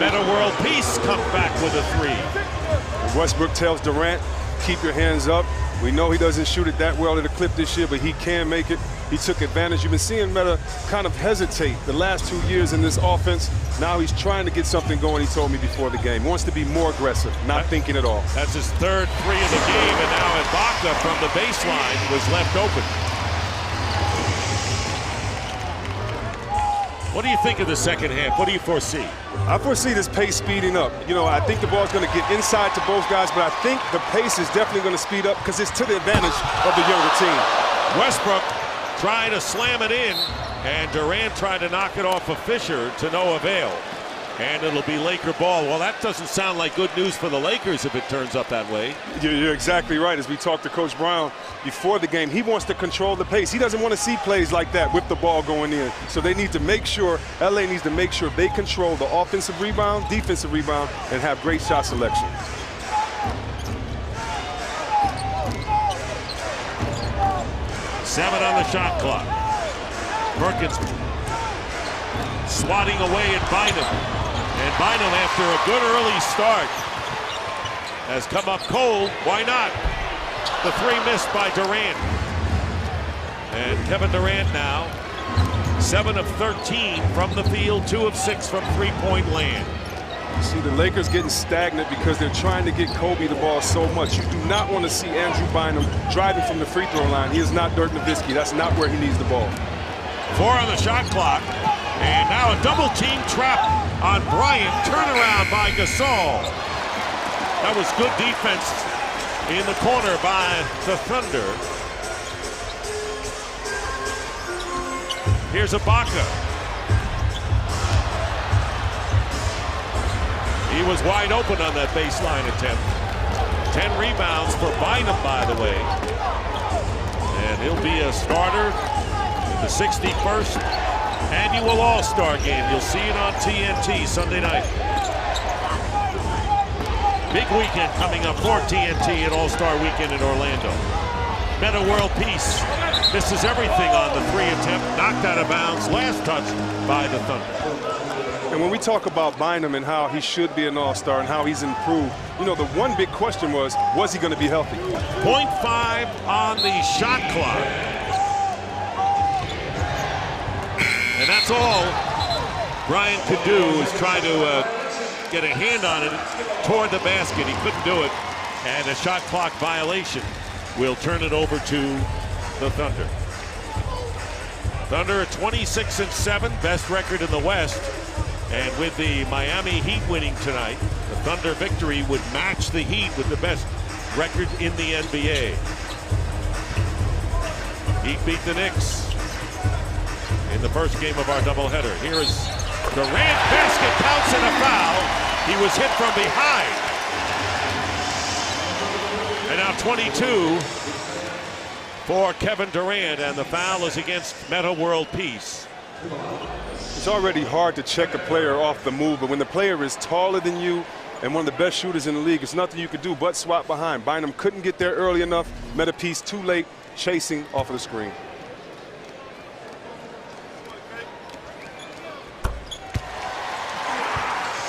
Metta World Peace comes back with a 3. Westbrook tells Durant, keep your hands up. We know he doesn't shoot it that well at a clip this year, but he can make it. He took advantage. You've been seeing Metta kind of hesitate the last 2 years in this offense. Now he's trying to get something going, he told me before the game. He wants to be more aggressive, not thinking at all. That's his third 3 of the game, and now Ibaka from the baseline was left open. What do you think of the second half? What do you foresee? I foresee this pace speeding up. You know, I think the ball's going to get inside to both guys, but I think the pace is definitely going to speed up because it's to the advantage of the younger team. Westbrook trying to slam it in, and Durant tried to knock it off of Fisher to no avail. And it'll be Laker ball. Well, that doesn't sound like good news for the Lakers if it turns up that way. You're exactly right. As we talked to Coach Brown before the game, he wants to control the pace. He doesn't want to see plays like that with the ball going in. So they need to make sure, LA needs to make sure they control the offensive rebound, defensive rebound, and have great shot selection. Seven on the shot clock. Perkins swatting away at Bynum. And Bynum, after a good early start, has come up cold. Why not? The 3 missed by Durant. And Kevin Durant now, 7 of 13 from the field, 2 of 6 from three-point land. See, the Lakers getting stagnant because they're trying to get Kobe the ball so much. You do not want to see Andrew Bynum driving from the free throw line. He is not Dirk Nowitzki. That's not where he needs the ball. 4 on the shot clock. And now a double team trap on Bryant. Turnaround by Gasol. That was good defense in the corner by the Thunder. Here's Ibaka. He was wide open on that baseline attempt. 10 rebounds for Bynum, by the way. And he'll be a starter in the 61st annual All-Star game. You'll see it on TNT Sunday night. Big weekend coming up for TNT at All-Star Weekend in Orlando. Metta World Peace misses everything on the 3 attempt, knocked out of bounds, last touch by the Thunder. And when we talk about Bynum and how he should be an All-Star and how he's improved, you know, the one big question was he going to be healthy? 0.5 on the shot clock. And that's all Bryant could do is try to get a hand on it toward the basket. He couldn't do it, and a shot clock violation will turn it over to the Thunder. Thunder at 26-7, best record in the West. And with the Miami Heat winning tonight, the Thunder victory would match the Heat with the best record in the NBA. Heat beat the Knicks in the first game of our doubleheader. Here is Durant, basket, counts and a foul. He was hit from behind. And now 22 for Kevin Durant, and the foul is against Metta World Peace. It's already hard to check a player off the move, but when the player is taller than you and one of the best shooters in the league, it's nothing you could do but swap behind. Bynum couldn't get there early enough. Metta Peace too late, chasing off of the screen.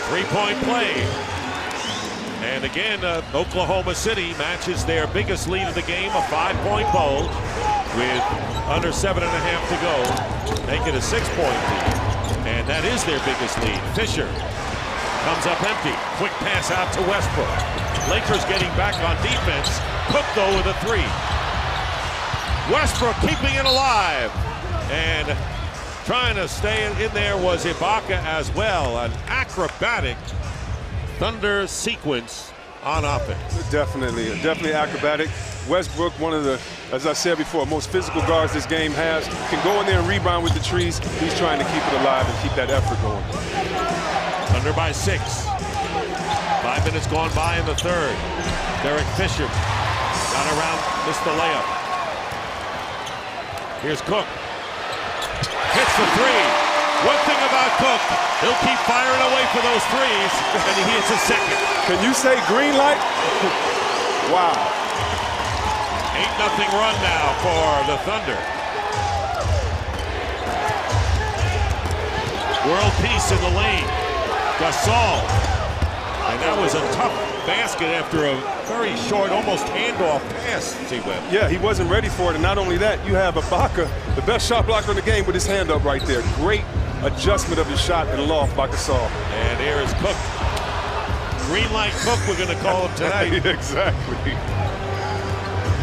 Three-point play. And again, Oklahoma City matches their biggest lead of the game, a 5-point bowl, with under 7.5 to go. Make it a 6-point lead. And that is their biggest lead. Fisher comes up empty. Quick pass out to Westbrook. Lakers getting back on defense. Cook, though, with a three. Westbrook keeping it alive. And trying to stay in there was Ibaka as well. An acrobatic Thunder sequence on offense. Definitely acrobatic. Westbrook, one of the, as I said before, most physical guards this game has. Can go in there and rebound with the trees. He's trying to keep it alive and keep that effort going. Thunder by 6. 5 minutes gone by in the third. Derek Fisher got around, missed the layup. Here's Cook. Hits the three. One thing about Cook, he'll keep firing away for those threes, and he hits a second. Can you say green light? Wow. 8-0 run now for the Thunder. World Peace in the lane. Gasol. And that was a tough basket after a very short, almost handoff pass, T-Web. Yeah, he wasn't ready for it. And not only that, you have Ibaka, the best shot blocker in the game, with his hand up right there. Great adjustment of his shot and loft by Gasol. And here is Cook. Green light Cook, we're going to call him tonight. Exactly.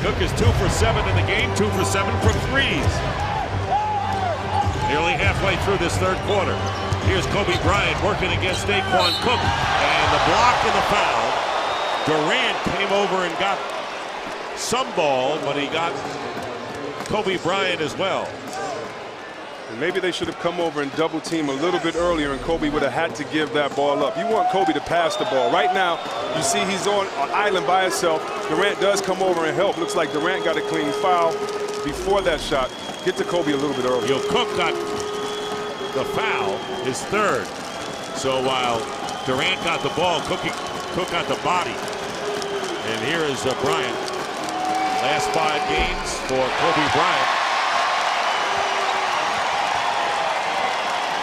Cook is 2 for 7 in the game, 2 for 7 from threes. Nearly halfway through this third quarter. Here's Kobe Bryant working against Daquan Cook. And the block and the foul. Durant came over and got some ball, but he got Kobe Bryant as well. And maybe they should have come over and double team a little bit earlier, and Kobe would have had to give that ball up. You want Kobe to pass the ball. Right now, you see he's on an island by himself. Durant does come over and help. Looks like Durant got a clean foul before that shot. Get to Kobe a little bit earlier. Cook got the foul, his third. So while Durant got the ball, Cook got the body. And here is Bryant. Last 5 games for Kobe Bryant.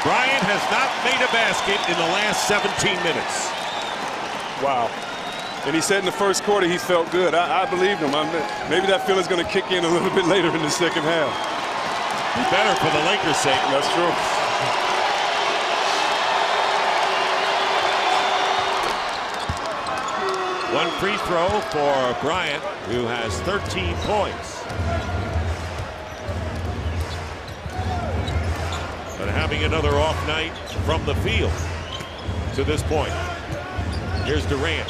Bryant has not made a basket in the last 17 minutes. Wow. And he said in the first quarter he felt good. I believed him. Maybe that feeling's going to kick in a little bit later in the second half. Be better for the Lakers' sake. That's true. One free throw for Bryant, who has 13 points. But having another off night from the field to this point. Here's Durant.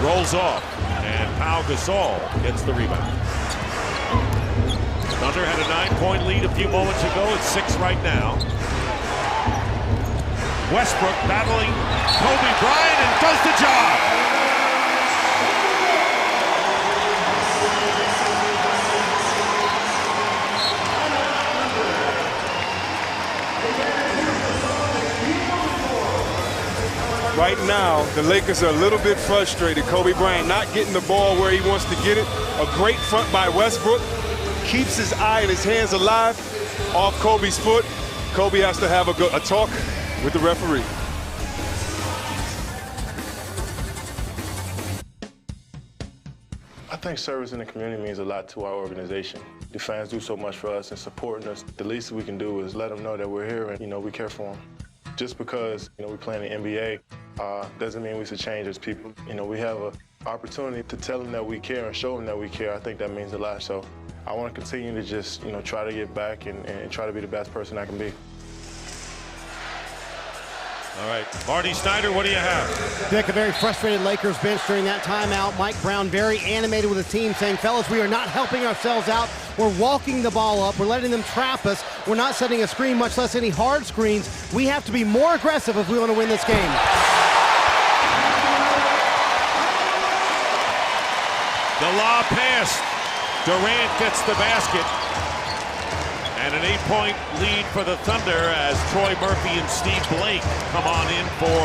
Rolls off, and Pau Gasol gets the rebound. Thunder had a 9-point lead a few moments ago. It's 6 right now. Westbrook battling Kobe Bryant and does the job. Right now, the Lakers are a little bit frustrated. Kobe Bryant not getting the ball where he wants to get it. A great front by Westbrook. Keeps his eye and his hands alive off Kobe's foot. Kobe has to have a talk with the referee. I think service in the community means a lot to our organization. The fans do so much for us and supporting us. The least we can do is let them know that we're here and, we care for them. Just because, we play in the NBA doesn't mean we should change as people. We have an opportunity to tell them that we care and show them that we care. I think that means a lot. So I want to continue to just, try to get back and try to be the best person I can be. All right, Marty Snyder, what do you have? Dick, a very frustrated Lakers bench during that timeout. Mike Brown very animated with the team, saying, fellas, we are not helping ourselves out. We're walking the ball up. We're letting them trap us. We're not setting a screen, much less any hard screens. We have to be more aggressive if we want to win this game. The lob pass. Durant gets the basket. And an 8-point lead for the Thunder as Troy Murphy and Steve Blake come on in for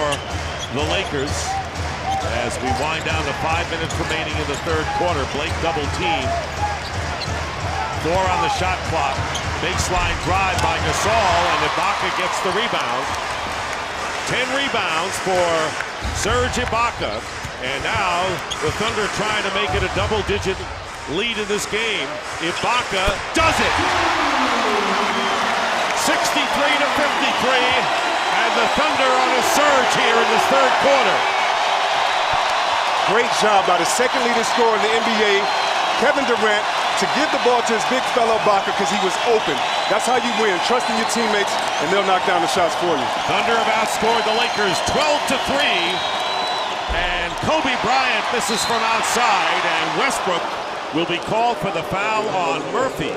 the Lakers. As we wind down to 5 minutes remaining in the third quarter, Blake double team. 4 on the shot clock. Baseline drive by Gasol, and Ibaka gets the rebound. 10 rebounds for Serge Ibaka. And now the Thunder trying to make it a double-digit lead in this game. Ibaka does it! 63 to 53, and the Thunder on a surge here in this third quarter. Great job by the second leading scorer in the NBA, Kevin Durant, to give the ball to his big fellow Ibaka because he was open. That's how you win, trusting your teammates, and they'll knock down the shots for you. Thunder have outscored the Lakers 12 to 3, and Kobe Bryant misses from outside, and Westbrook will be called for the foul on Murphy.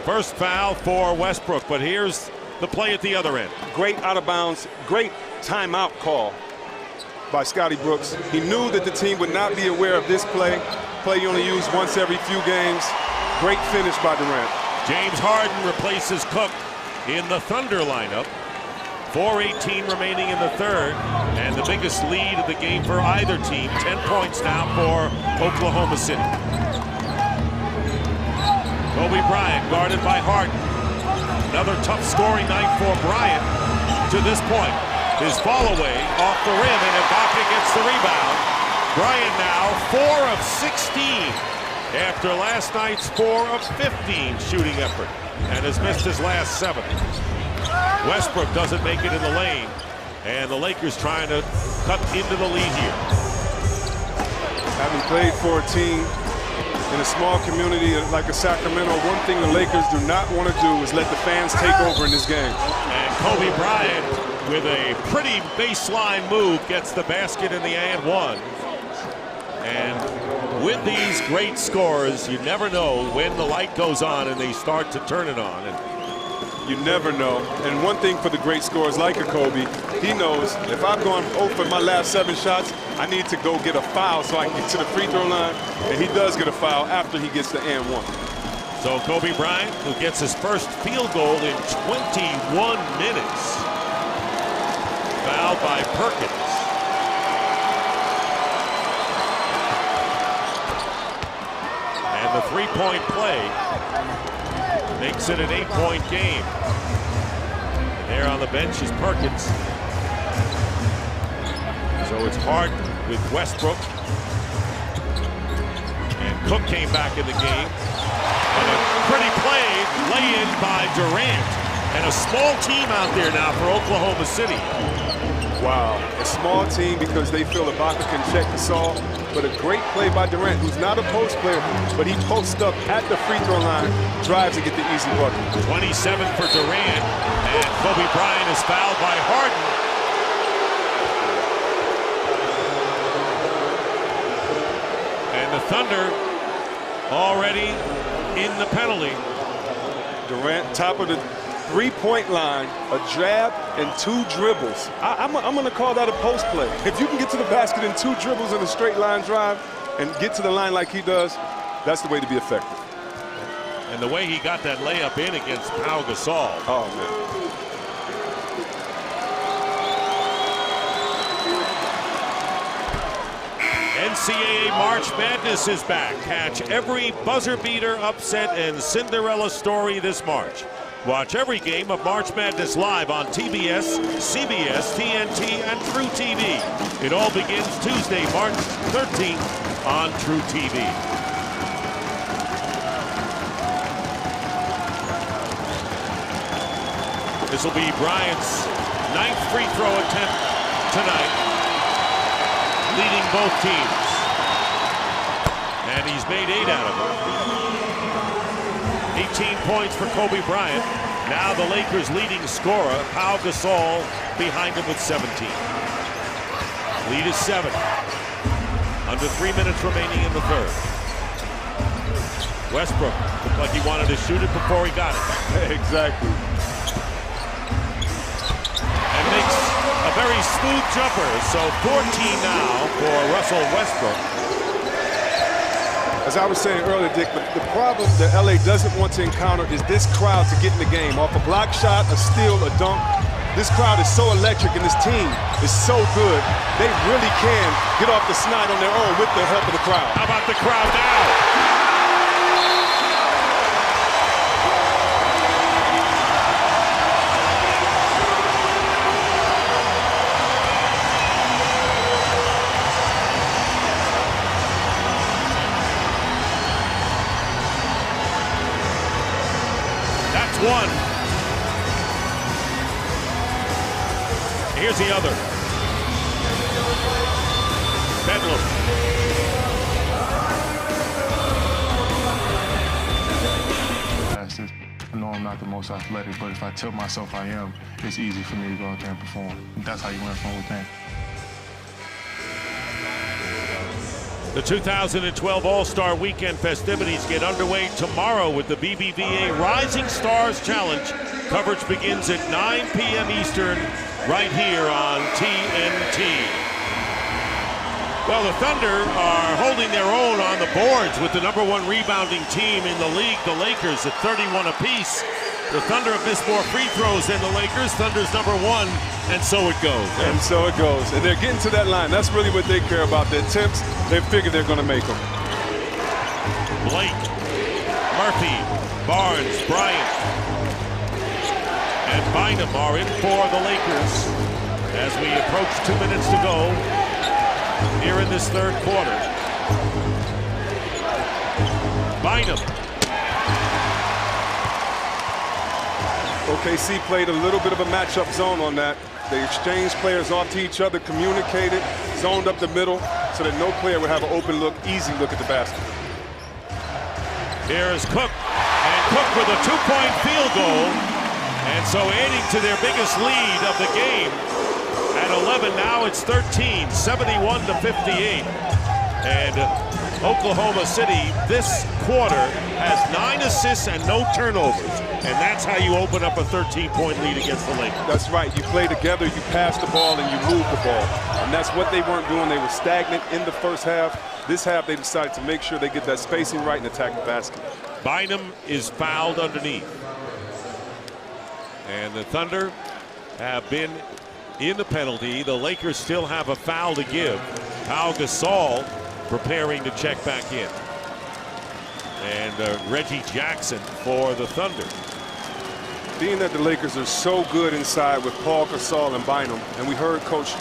First foul for Westbrook, but here's the play at the other end. Great out of bounds, great timeout call by Scotty Brooks. He knew that the team would not be aware of this play. Play you only use once every few games. Great finish by Durant. James Harden replaces Cook in the Thunder lineup. 4:18 remaining in the third, and the biggest lead of the game for either team. 10 points now for Oklahoma City. Kobe Bryant guarded by Harden. Another tough scoring night for Bryant to this point. His fall away off the rim, and Ibaka gets the rebound. Bryant now 4 of 16 after last night's 4 of 15 shooting effort, and has missed his last 7. Westbrook doesn't make it in the lane, and the Lakers trying to cut into the lead here. Having played for a team in a small community like a Sacramento, one thing the Lakers do not want to do is let the fans take over in this game. And Kobe Bryant, with a pretty baseline move, gets the basket in the and one. And with these great scores, you never know when the light goes on and they start to turn it on. And you never know. And one thing for the great scorers like a Kobe, he knows if I've gone 0 for my last 7 shots, I need to go get a foul so I can get to the free throw line. And he does get a foul after he gets the and one. So Kobe Bryant, who gets his first field goal in 21 minutes. Fouled by Perkins. And the three-point play makes it an 8-point game. And there on the bench is Perkins. So it's Harden with Westbrook. And Cook came back in the game. And a pretty play, lay-in by Durant. And a small team out there now for Oklahoma City. Wow, a small team because they feel Ibaka can check Gasol, but a great play by Durant, who's not a post player, but he posts up at the free throw line, drives to get the easy bucket. 27 for Durant, and Kobe Bryant is fouled by Harden. And the Thunder already in the penalty. Durant, top of the three-point line, a jab and 2 dribbles. I'm going to call that a post play. If you can get to the basket in 2 dribbles in a straight line drive and get to the line like he does, that's the way to be effective. And the way he got that layup in against Pau Gasol. Oh, man. NCAA March Madness is back. Catch every buzzer beater, upset, and Cinderella story this March. Watch every game of March Madness live on TBS, CBS, TNT, and True TV. It all begins Tuesday, March 13th on True TV. This will be Bryant's 9th free throw attempt tonight, leading both teams. And he's made 8 out of them. 18 points for Kobe Bryant, Now the Lakers' leading scorer, Pau Gasol, behind him with 17. Lead is 7. Under 3 minutes remaining in the third. Westbrook looked like he wanted to shoot it before he got it. Exactly. And makes a very smooth jumper. So 14 now for Russell Westbrook. As I was saying earlier, Dick, the problem that LA doesn't want to encounter is this crowd to get in the game. Off a block shot, a steal, a dunk. This crowd is so electric and this team is so good. They really can get off the snide on their own with the help of the crowd. How about the crowd now? One. Here's the other. Bedlam. I know I'm not the most athletic, but if I tell myself I am, it's easy for me to go out there and perform. That's how you win from within. The 2012 All-Star Weekend festivities get underway tomorrow with the BBVA Rising Stars Challenge. Coverage begins at 9 p.m. Eastern right here on TNT. Well, the Thunder are holding their own on the boards with the #1 rebounding team in the league, the Lakers, at 31 apiece. The Thunder have missed more free throws than the Lakers. Thunder's #1, and so it goes. And so it goes. And they're getting to that line. That's really what they care about. The attempts, they figure they're going to make them. Blake, Murphy, Barnes, Bryant, and Bynum are in for the Lakers as we approach 2 minutes to go here in this third quarter. Bynum. OKC played a little bit of a matchup zone on that. They exchanged players off to each other, communicated, zoned up the middle so that no player would have an open look, easy look at the basket. Here's Cook, and Cook with a two-point field goal, and so adding to their biggest lead of the game. At 11, now it's 13, 71-58. And Oklahoma City this quarter has 9 assists and no turnovers. And that's how you open up a 13-point lead against the Lakers. That's right. You play together, you pass the ball, and you move the ball. And that's what they weren't doing. They were stagnant in the first half. This half, they decided to make sure they get that spacing right and attack the basket. Bynum is fouled underneath. And the Thunder have been in the penalty. The Lakers still have a foul to give. Pau Gasol preparing to check back in. And Reggie Jackson for the Thunder. Being that the Lakers are so good inside with Paul Gasol and Bynum, and we heard Coach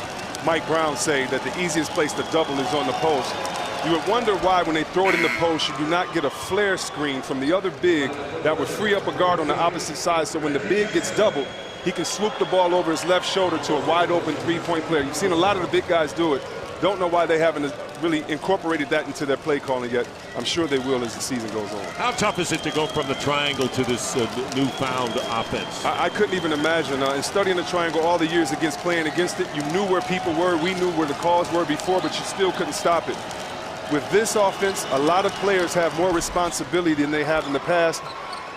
Mike Brown say that the easiest place to double is on the post, you would wonder why when they throw it in the post, you do not get a flare screen from the other big that would free up a guard on the opposite side, so when the big gets doubled, he can swoop the ball over his left shoulder to a wide open three-point player. You've seen a lot of the big guys do it. Don't know why they haven't really incorporated that into their play calling yet. I'm sure they will as the season goes on. How tough is it to go from the triangle to this newfound offense? I couldn't even imagine. In studying the triangle all the years against playing against it, you knew where people were. We knew where the calls were before, but you still couldn't stop it. With this offense, a lot of players have more responsibility than they have in the past,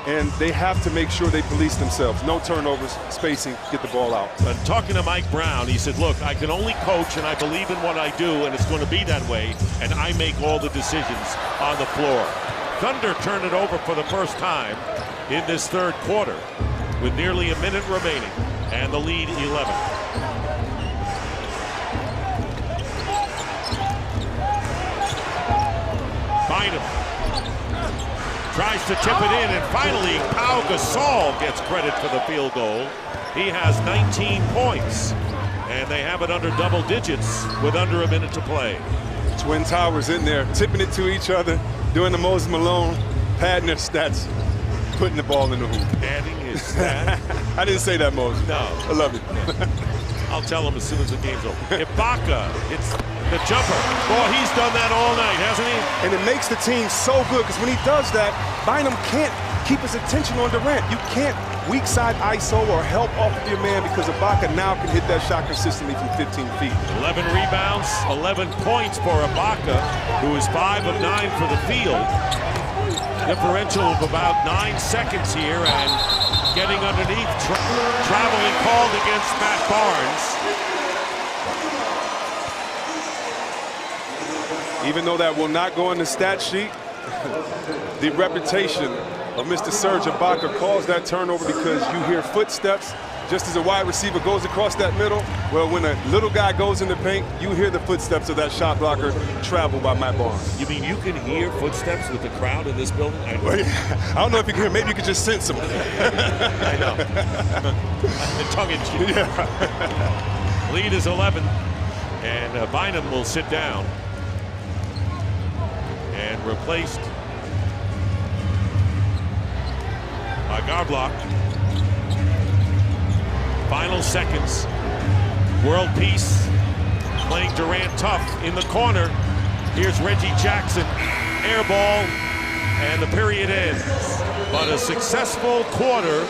and they have to make sure they police themselves. No turnovers, spacing, get the ball out. And talking to Mike Brown, he said, look, I can only coach and I believe in what I do, and it's going to be that way, and I make all the decisions on the floor. Thunder turn it over for the first time in this third quarter with nearly a minute remaining, and the lead 11. Bynum tries to tip it in, and finally Pau Gasol gets credit for the field goal. He has 19 points, and they have it under double digits with under a minute to play. Twin Towers in there, tipping it to each other, doing the Moses Malone, padding their stats, putting the ball in the hoop. Adding his stat. I didn't say that, Moses. No. I love it. I'll tell him as soon as the game's over. Ibaka, it's the jumper. Boy, he's done that all night, hasn't he? And it makes the team so good, because when he does that, Bynum can't keep his attention on Durant. You can't weak side ISO or help off of your man, because Ibaka now can hit that shot consistently from 15 feet. 11 rebounds, 11 points for Ibaka, who is 5 of 9 for the field. Differential of about 9 seconds here, and getting underneath. Traveling called against Matt Barnes. Even though that will not go in the stat sheet, the reputation of Mr. Serge Ibaka caused that turnover, because you hear footsteps just as a wide receiver goes across that middle. Well, when a little guy goes in the paint, you hear the footsteps of that shot blocker travel by Matt Barnes. You mean you can hear footsteps with the crowd in this building? I don't know if you can hear. Maybe you could just sense them. I know. The tongue in cheek. Yeah. Lead is 11, and Bynum will sit down. And replaced by Garblock. Final seconds. World Peace playing Durant tough in the corner. Here's Reggie Jackson. Air ball, and the period ends. But a successful quarter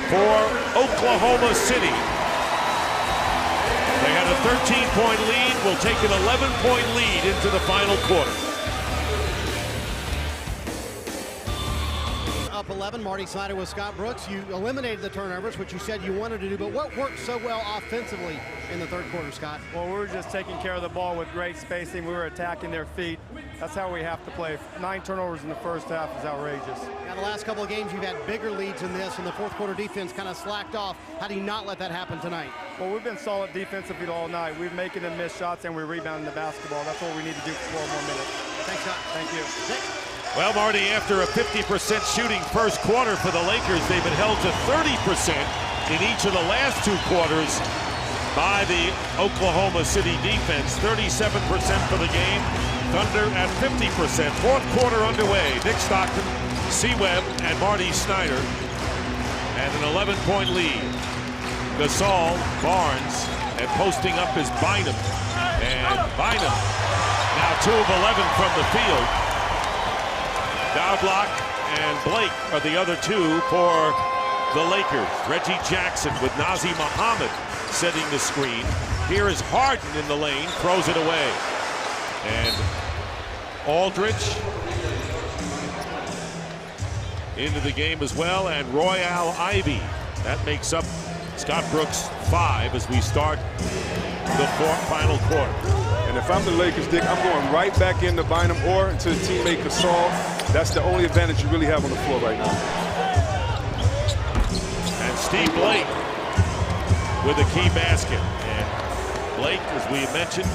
for Oklahoma City. They had a 13-point lead, will take an 11-point lead into the final quarter. Up 11, Marty Snyder with Scott Brooks. You eliminated the turnovers, which you said you wanted to do, but what worked so well offensively in the third quarter, Scott? Well, we were just taking care of the ball with great spacing. We were attacking their feet. That's how we have to play. 9 turnovers in the first half is outrageous. Now, the last couple of games, you've had bigger leads in this, and the fourth quarter defense kind of slacked off. How do you not let that happen tonight? Well, we've been solid defensively all night. We're making them miss shots, and we're rebounding the basketball. That's what we need to do for 12 more minutes. Thanks, Scott. Thank you. Nick. Well, Marty, after a 50% shooting first quarter for the Lakers, they've been held to 30% in each of the last 2 quarters by the Oklahoma City defense. 37% for the game, Thunder at 50%. Fourth quarter underway. Nick Stockton, C-Webb, and Marty Snyder. And an 11-point lead. Gasol, Barnes, and posting up is Bynum. And Bynum now 2 of 11 from the field. Dowdlock and Blake are the other 2 for the Lakers. Reggie Jackson with Nazir Muhammad setting the screen. Here is Harden in the lane, throws it away. And Aldridge into the game as well, and Royale Ivy. That makes up Scott Brooks' 5 as we start the final quarter. And if I'm the Lakers, Dick, I'm going right back into Bynum or to the teammate Gasol. That's the only advantage you really have on the floor right now. And Steve Blake with a key basket. And Blake, as we mentioned,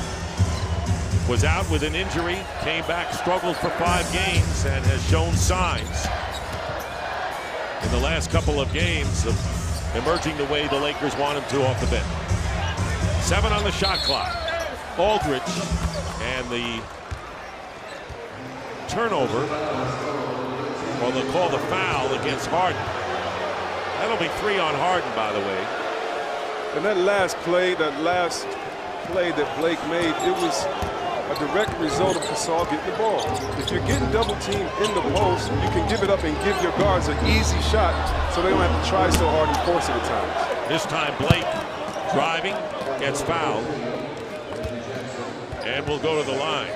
was out with an injury, came back, struggled for 5 games, and has shown signs in the last couple of games of emerging the way the Lakers want him to off the bench. 7 on the shot clock. Aldridge, and the turnover, or they'll call the foul against Harden. That'll be 3 on Harden, by the way. And that last play that Blake made, it was a direct result of Gasol getting the ball. If you're getting double teamed in the post, you can give it up and give your guards an easy shot so they don't have to try so hard and force it at times. This time Blake driving, gets fouled, and will go to the line.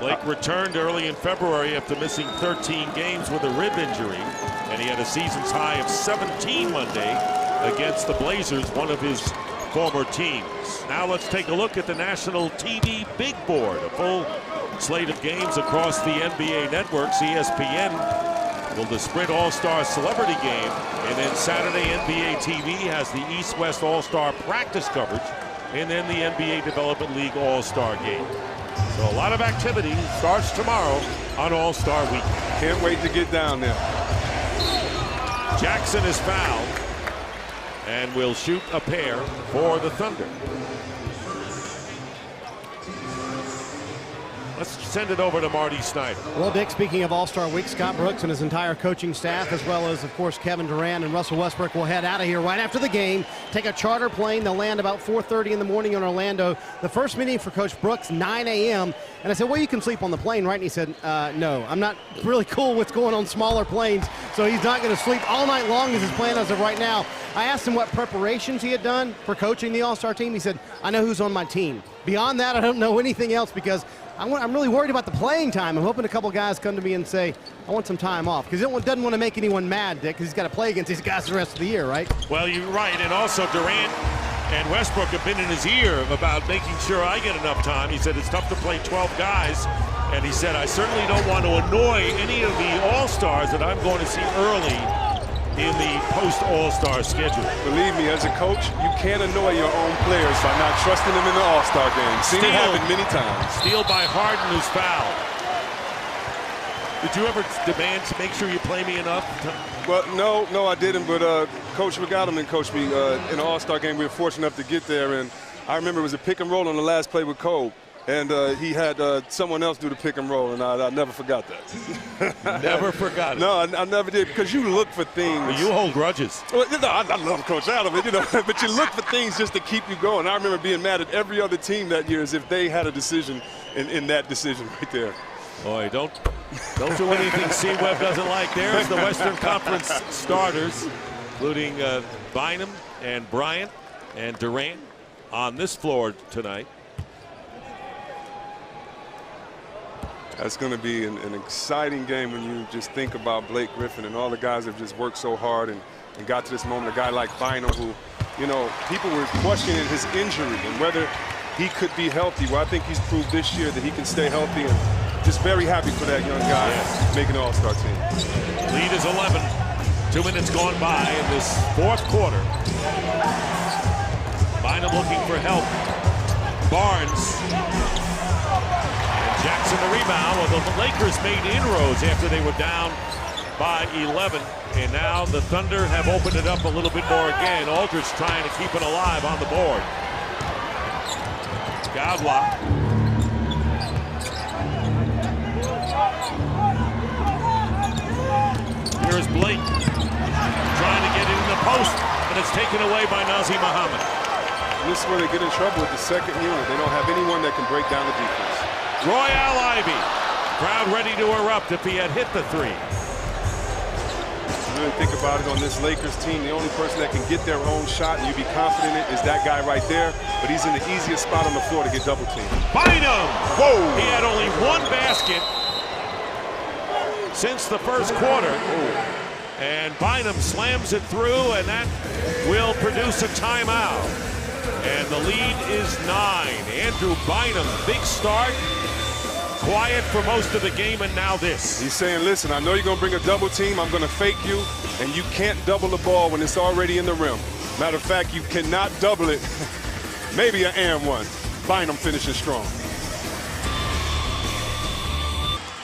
Blake returned early in February after missing 13 games with a rib injury, and he had a season's high of 17 Monday against the Blazers, one of his former teams. Now let's take a look at the national TV big board. A full slate of games across the NBA networks. ESPN will the Sprint All-Star Celebrity Game, and then Saturday NBA TV has the East-West All-Star Practice coverage, and then the NBA Development League All-Star Game. So a lot of activity starts tomorrow on All-Star Week. Can't wait to get down there. Jackson is fouled and will shoot a pair for the Thunder. Let's send it over to Marty Snyder. Well, Dick, speaking of All-Star Week, Scott Brooks and his entire coaching staff, as well as, of course, Kevin Durant and Russell Westbrook, will head out of here right after the game, take a charter plane. They'll land about 4:30 in the morning in Orlando. The first meeting for Coach Brooks, 9 a.m. And I said, well, you can sleep on the plane, right? And he said, no, I'm not really cool with going on smaller planes, so he's not going to sleep all night long is his plan as of right now. I asked him what preparations he had done for coaching the All-Star team. He said, I know who's on my team. Beyond that, I don't know anything else because I'm really worried about the playing time. I'm hoping a couple guys come to me and say, I want some time off. Because he doesn't want to make anyone mad, Dick, because he's got to play against these guys the rest of the year, right? Well, you're right. And also Durant and Westbrook have been in his ear about making sure I get enough time. He said it's tough to play 12 guys. And he said, I certainly don't want to annoy any of the All-Stars that I'm going to see early in the post-All-Star schedule. Believe me, as a coach, you can't annoy your own players by not trusting them in the All-Star game. Seen it happen many times. Steal by Harden, who's fouled. Did you ever demand to make sure you play me enough? Well, no, I didn't. But Coach McAdam coached me in the All-Star game. We were fortunate enough to get there, and I remember it was a pick and roll on the last play with Cole. And he had someone else do the pick and roll, and I never forgot that. Never forgot it. No, I never did, because you look for things. Well, you hold grudges. Well, I love Coach Adam, but you look for things just to keep you going. I remember being mad at every other team that year as if they had a decision in that decision right there. Boy, don't do anything C-Webb doesn't like. There's the Western Conference starters, including Bynum and Bryant and Durant on this floor tonight. That's going to be an exciting game when you just think about Blake Griffin and all the guys that have just worked so hard and got to this moment. A guy like Bynum who, people were questioning his injury and whether he could be healthy. Well, I think he's proved this year that he can stay healthy, and just very happy for that young guy making the All-Star team. Lead is 11. 2 minutes gone by in this fourth quarter. Bynum looking for help. Barnes. Jackson the rebound. Well, the Lakers made inroads after they were down by 11. And now the Thunder have opened it up a little bit more again. Aldridge trying to keep it alive on the board. Godlock. Here's Blake trying to get it in the post, and it's taken away by Nazr Mohammed. This is where they get in trouble with the second unit. They don't have anyone that can break down the defense. Royale Ivy, crowd ready to erupt if he had hit the three. You really think about it on this Lakers team, the only person that can get their own shot and you be confident in it is that guy right there, but he's in the easiest spot on the floor to get double teamed. Bynum! Whoa! He had only one basket since the first quarter. And Bynum slams it through, and that will produce a timeout. And the lead is 9. Andrew Bynum, big start. Quiet for most of the game, and now this. He's saying, listen, I know you're going to bring a double team. I'm going to fake you, and you can't double the ball when it's already in the rim. Matter of fact, you cannot double it. Maybe an and one. Bynum finishing strong.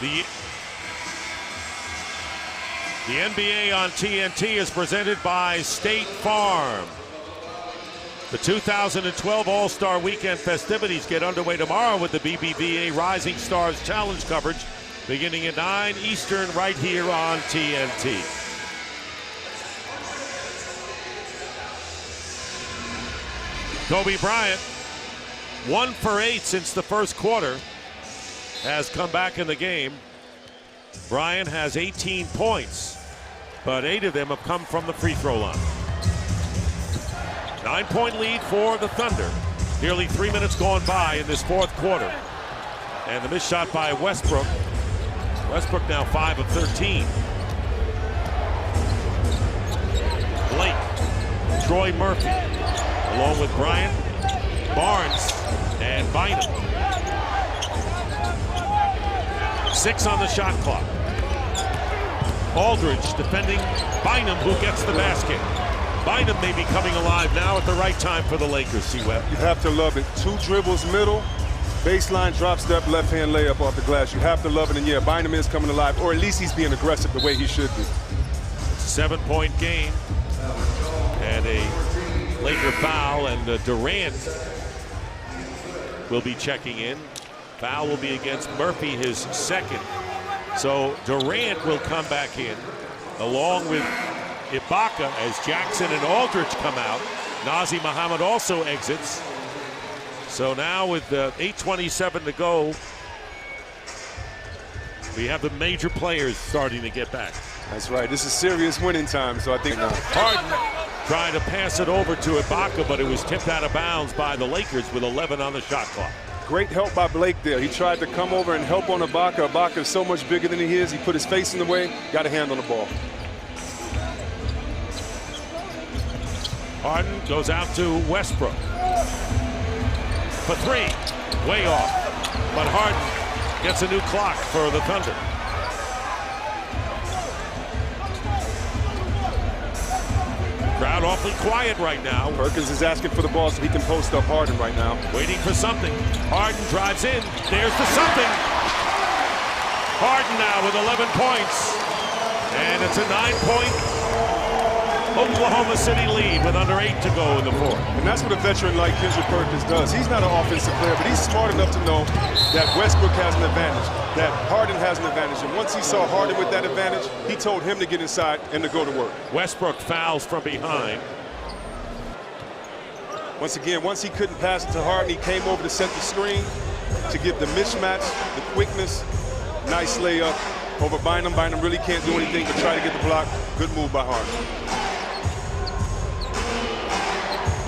The NBA on TNT is presented by State Farm. The 2012 All-Star Weekend festivities get underway tomorrow with the BBVA Rising Stars Challenge coverage beginning at 9 Eastern right here on TNT. Kobe Bryant, 1 for 8 since the first quarter, has come back in the game. Bryant has 18 points, but 8 of them have come from the free throw line. 9-point lead for the Thunder. Nearly 3 minutes gone by in this fourth quarter. And the missed shot by Westbrook. Westbrook now 5 of 13. Blake, Troy Murphy, along with Bryant, Barnes, and Bynum. 6 on the shot clock. Aldridge defending Bynum, who gets the basket. Bynum may be coming alive now at the right time for the Lakers, C-Webb. You have to love it. 2 dribbles middle, baseline drop step, left-hand layup off the glass. You have to love it, and yeah, Bynum is coming alive, or at least he's being aggressive the way he should be. 7-point game, and a Laker foul, and Durant will be checking in. Foul will be against Murphy, his second. So Durant will come back in, along with Ibaka, as Jackson and Aldridge come out. Nazr Mohammed also exits. So now with 8:27 to go, we have the major players starting to get back. That's right. This is serious winning time, so I think Harden trying to pass it over to Ibaka, but it was tipped out of bounds by the Lakers with 11 on the shot clock. great help by Blake there. He tried to come over and help on Ibaka. Ibaka is so much bigger than he is. He put his face in the way, got a hand on the ball. Harden goes out to Westbrook for three, way off. But Harden gets a new clock for the Thunder. Crowd awfully quiet right now. Perkins is asking for the ball so he can post up Harden right now. Waiting for something. Harden drives in. There's the something. Harden now with 11 points. And it's a 9-point Oklahoma City lead with under 8 to go in the fourth. And that's what a veteran like Kendrick Perkins does. He's not an offensive player, but he's smart enough to know that Westbrook has an advantage, that Harden has an advantage. And once he saw Harden with that advantage, he told him to get inside and to go to work. Westbrook fouls from behind. Once again, once he couldn't pass it to Harden, he came over to set the screen to give the mismatch, the quickness. Nice layup over Bynum. Bynum really can't do anything but try to get the block. Good move by Harden.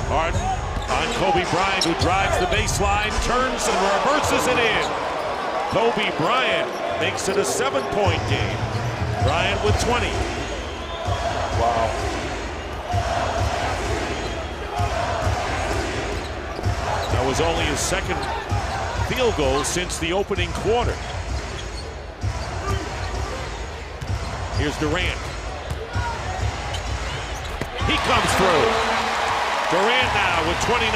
Harden on Kobe Bryant, who drives the baseline, turns and reverses it in. Kobe Bryant makes it a 7-point game. Bryant with 20. Wow. That was only his second field goal since the opening quarter. Here's Durant. He comes through. Durant now with 29.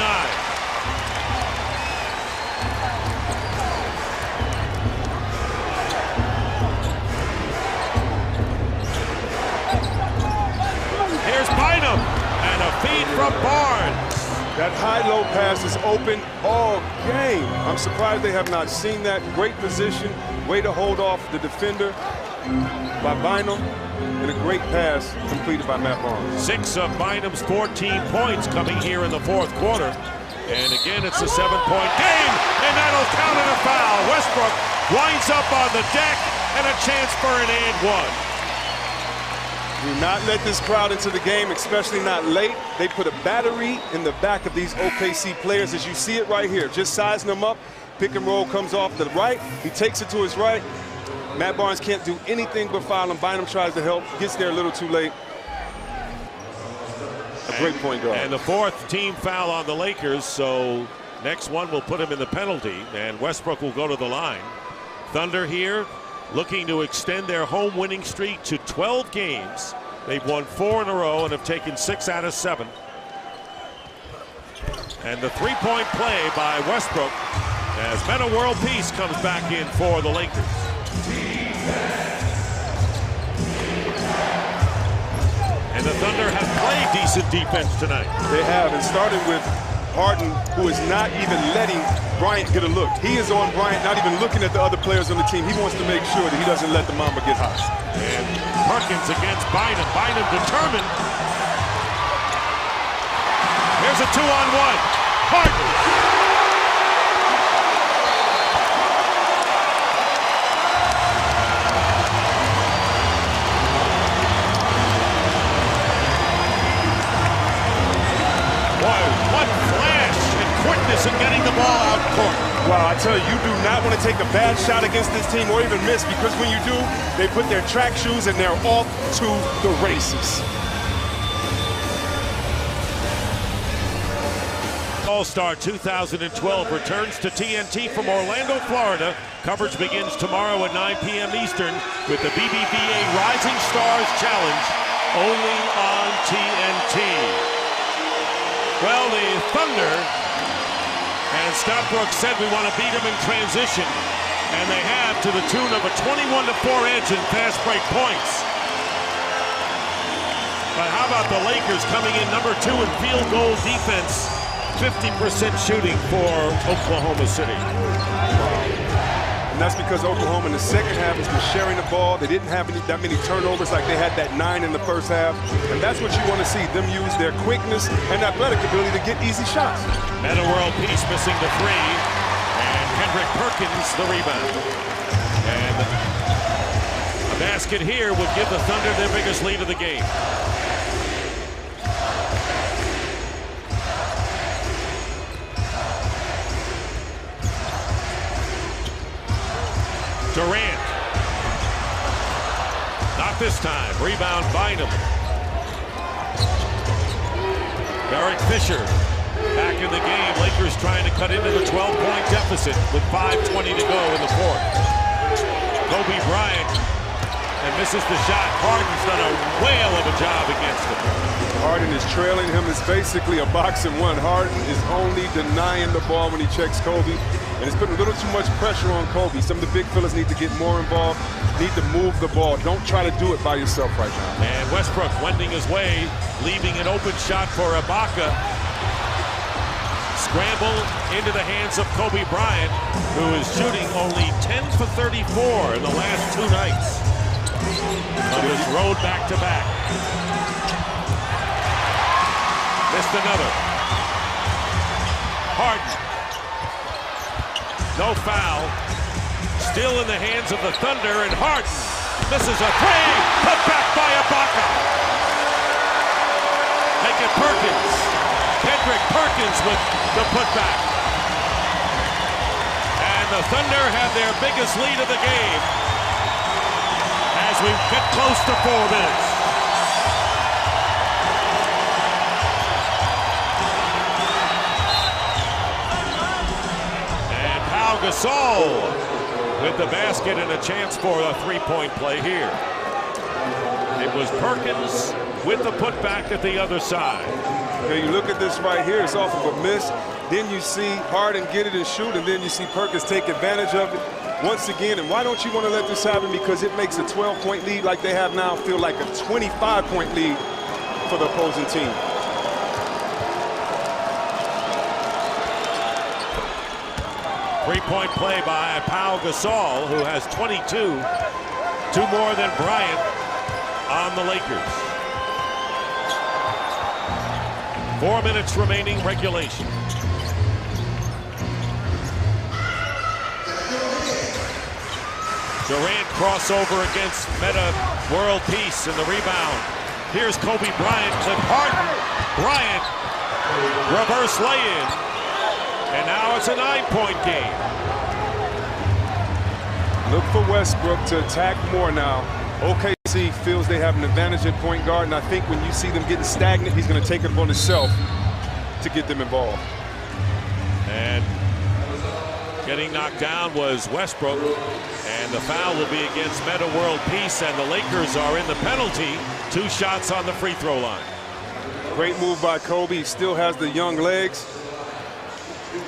Here's Bynum and a feed from Barnes. That high-low pass is open all game. I'm surprised they have not seen that. Great position, way to hold off the defender by Bynum, and a great pass completed by Matt Barnes. 6 of Bynum's 14 points coming here in the fourth quarter. And again, it's a 7-point game, and that'll count as a foul. Westbrook winds up on the deck, and a chance for an and one. Do not let this crowd into the game, especially not late. They put a battery in the back of these OKC players, as you see it right here. Just sizing them up. Pick and roll comes off the right. He takes it to his right. Matt Barnes can't do anything but foul him. Bynum tries to help, gets there a little too late. A great point guard. And the fourth team foul on the Lakers, so next one will put him in the penalty, and Westbrook will go to the line. Thunder here looking to extend their home winning streak to 12 games. They've won 4 in a row and have taken 6 out of 7. And the three-point play by Westbrook as Metta World Peace comes back in for the Lakers. And the Thunder have played decent defense tonight. They have, and started with Harden, who is not even letting Bryant get a look. He is on Bryant, not even looking at the other players on the team. He wants to make sure that he doesn't let the Mamba get hot. And Perkins against Bynum. Bynum determined. Here's a 2-on-1. Harden. And getting the ball out court. Wow, I tell you, you do not want to take a bad shot against this team or even miss, because when you do, they put their track shoes and they're off to the races. All-Star 2012 returns to TNT from Orlando, Florida. Coverage begins tomorrow at 9 p.m. Eastern with the BBVA Rising Stars Challenge, only on TNT. Well, the Thunder and Scott Brooks said we want to beat them in transition, and they have, to the tune of a 21-4 edge in fast break points. But how about the Lakers coming in number 2 in field goal defense, 50% shooting for Oklahoma City. And that's because Oklahoma in the second half has been sharing the ball. They didn't have that many turnovers like they had that 9 in the first half. And that's what you want to see, them use their quickness and athletic ability to get easy shots. Meta World Peace missing the 3. And Kendrick Perkins the rebound. And a basket here would give the Thunder their biggest lead of the game. Durant. Not this time. Rebound Bynum. Derek Fisher back in the game. Lakers trying to cut into the 12-point deficit with 5:20 to go in the fourth. Kobe Bryant and misses the shot. Harden's done a whale of a job against him. Harden is trailing him. It's basically a boxing one. Harden is only denying the ball when he checks Kobe. And it's putting a little too much pressure on Kobe. Some of the big fellas need to get more involved, need to move the ball. Don't try to do it by yourself right now. And Westbrook wending his way, leaving an open shot for Ibaka. Scramble into the hands of Kobe Bryant, who is shooting only 10 for 34 in the last 2 nights of his road back-to-back. Missed another. Harden. No foul. Still in the hands of the Thunder, and Harden misses a 3. Put back by Ibaka. Make it Perkins. Kendrick Perkins with the putback. And the Thunder have their biggest lead of the game as we get close to 4 minutes. Gasol with the basket and a chance for a 3-point play here. It was Perkins with the putback at the other side. Okay, you look at this right here, it's off of a miss. Then you see Harden get it and shoot, and then you see Perkins take advantage of it once again. And why don't you want to let this happen? Because it makes a 12-point lead like they have now feel like a 25-point lead for the opposing team. Three-point play by Pau Gasol, who has 22, 2 more than Bryant on the Lakers. 4 minutes remaining regulation. Durant crossover against Meta World Peace and the rebound. Here's Kobe Bryant to Harden. Bryant, reverse lay-in. And now it's a 9-point game. Look for Westbrook to attack more now. OKC feels they have an advantage at point guard, and I think when you see them getting stagnant, he's going to take it upon himself to get them involved. And getting knocked down was Westbrook, and the foul will be against Meta World Peace, and the Lakers are in the penalty. 2 shots on the free throw line. Great move by Kobe. He still has the young legs.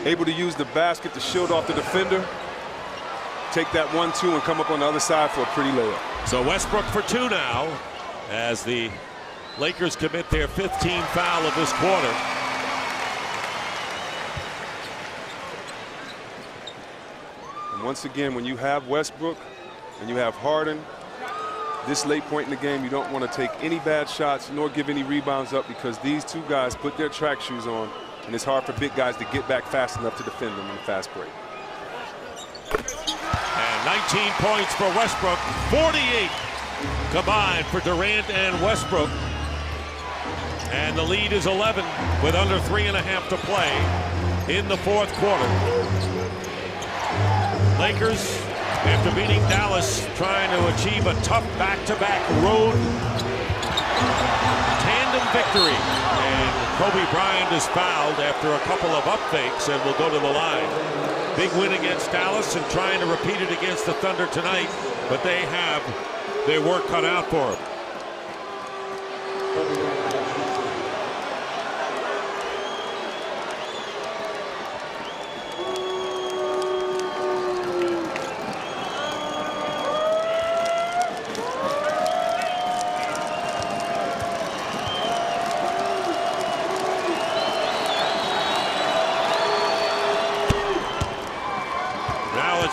Able to use the basket to shield off the defender. Take that 1-2 and come up on the other side for a pretty layup. So Westbrook for 2 now as the Lakers commit their 15th foul of this quarter. And once again, when you have Westbrook and you have Harden, this late point in the game, you don't want to take any bad shots nor give any rebounds up, because these 2 guys put their track shoes on, and it's hard for big guys to get back fast enough to defend them in the fast break. And 19 points for Westbrook, 48 combined for Durant and Westbrook. And the lead is 11 with under 3.5 to play in the 4th quarter. Lakers, after beating Dallas, trying to achieve a tough back-to-back road tandem victory. And Kobe Bryant is fouled after a couple of up fakes and will go to the line. Big win against Dallas and trying to repeat it against the Thunder tonight, but they have their work cut out for them.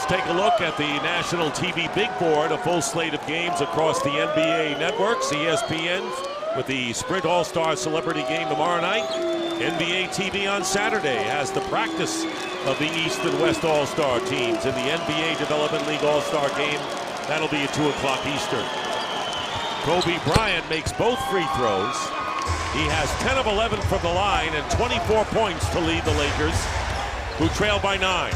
Let's take a look at the national TV big board, a full slate of games across the NBA networks. ESPN with the Sprint All-Star Celebrity Game tomorrow night. NBA TV on Saturday has the practice of the East and West All-Star teams in the NBA Development League All-Star Game. That'll be at 2 o'clock Eastern. Kobe Bryant makes both free throws. He has 10 of 11 from the line and 24 points to lead the Lakers, who trail by 9.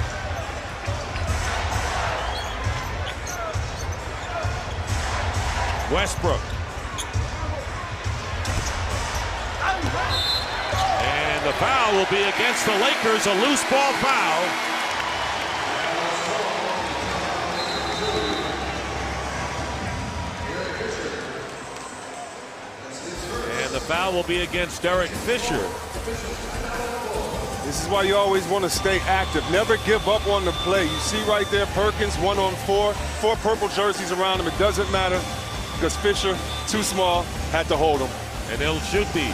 Westbrook. And the foul will be against the Lakers, a loose ball foul. And the foul will be against Derek Fisher. This is why you always want to stay active. Never give up on the play. You see right there, Perkins 1-on-4, 4 purple jerseys around him. It doesn't matter because Fisher, too small, had to hold him. And they'll shoot these.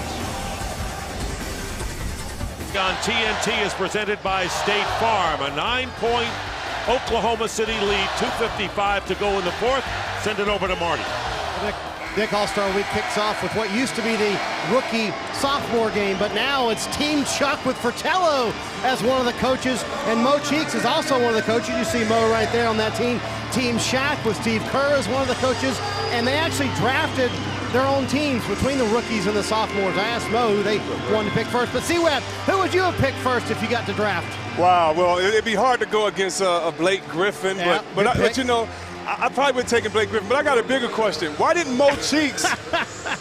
On TNT is presented by State Farm. A 9-point Oklahoma City lead, 2:55 to go in the fourth. Send it over to Marty. Dick, All-Star Week kicks off with what used to be the rookie-sophomore game, but now it's Team Chuck with Fratello as one of the coaches, and Mo Cheeks is also one of the coaches. You see Mo right there on that team. Team Shaq with Steve Kerr as one of the coaches, and they actually drafted their own teams between the rookies and the sophomores. I asked Mo who they wanted to pick first, but C-Web, who would you have picked first if you got to draft? Wow, well, it'd be hard to go against a Blake Griffin, Yeah, but you know, I probably would have taken Blake Griffin, but I got a bigger question. Why didn't Mo Cheeks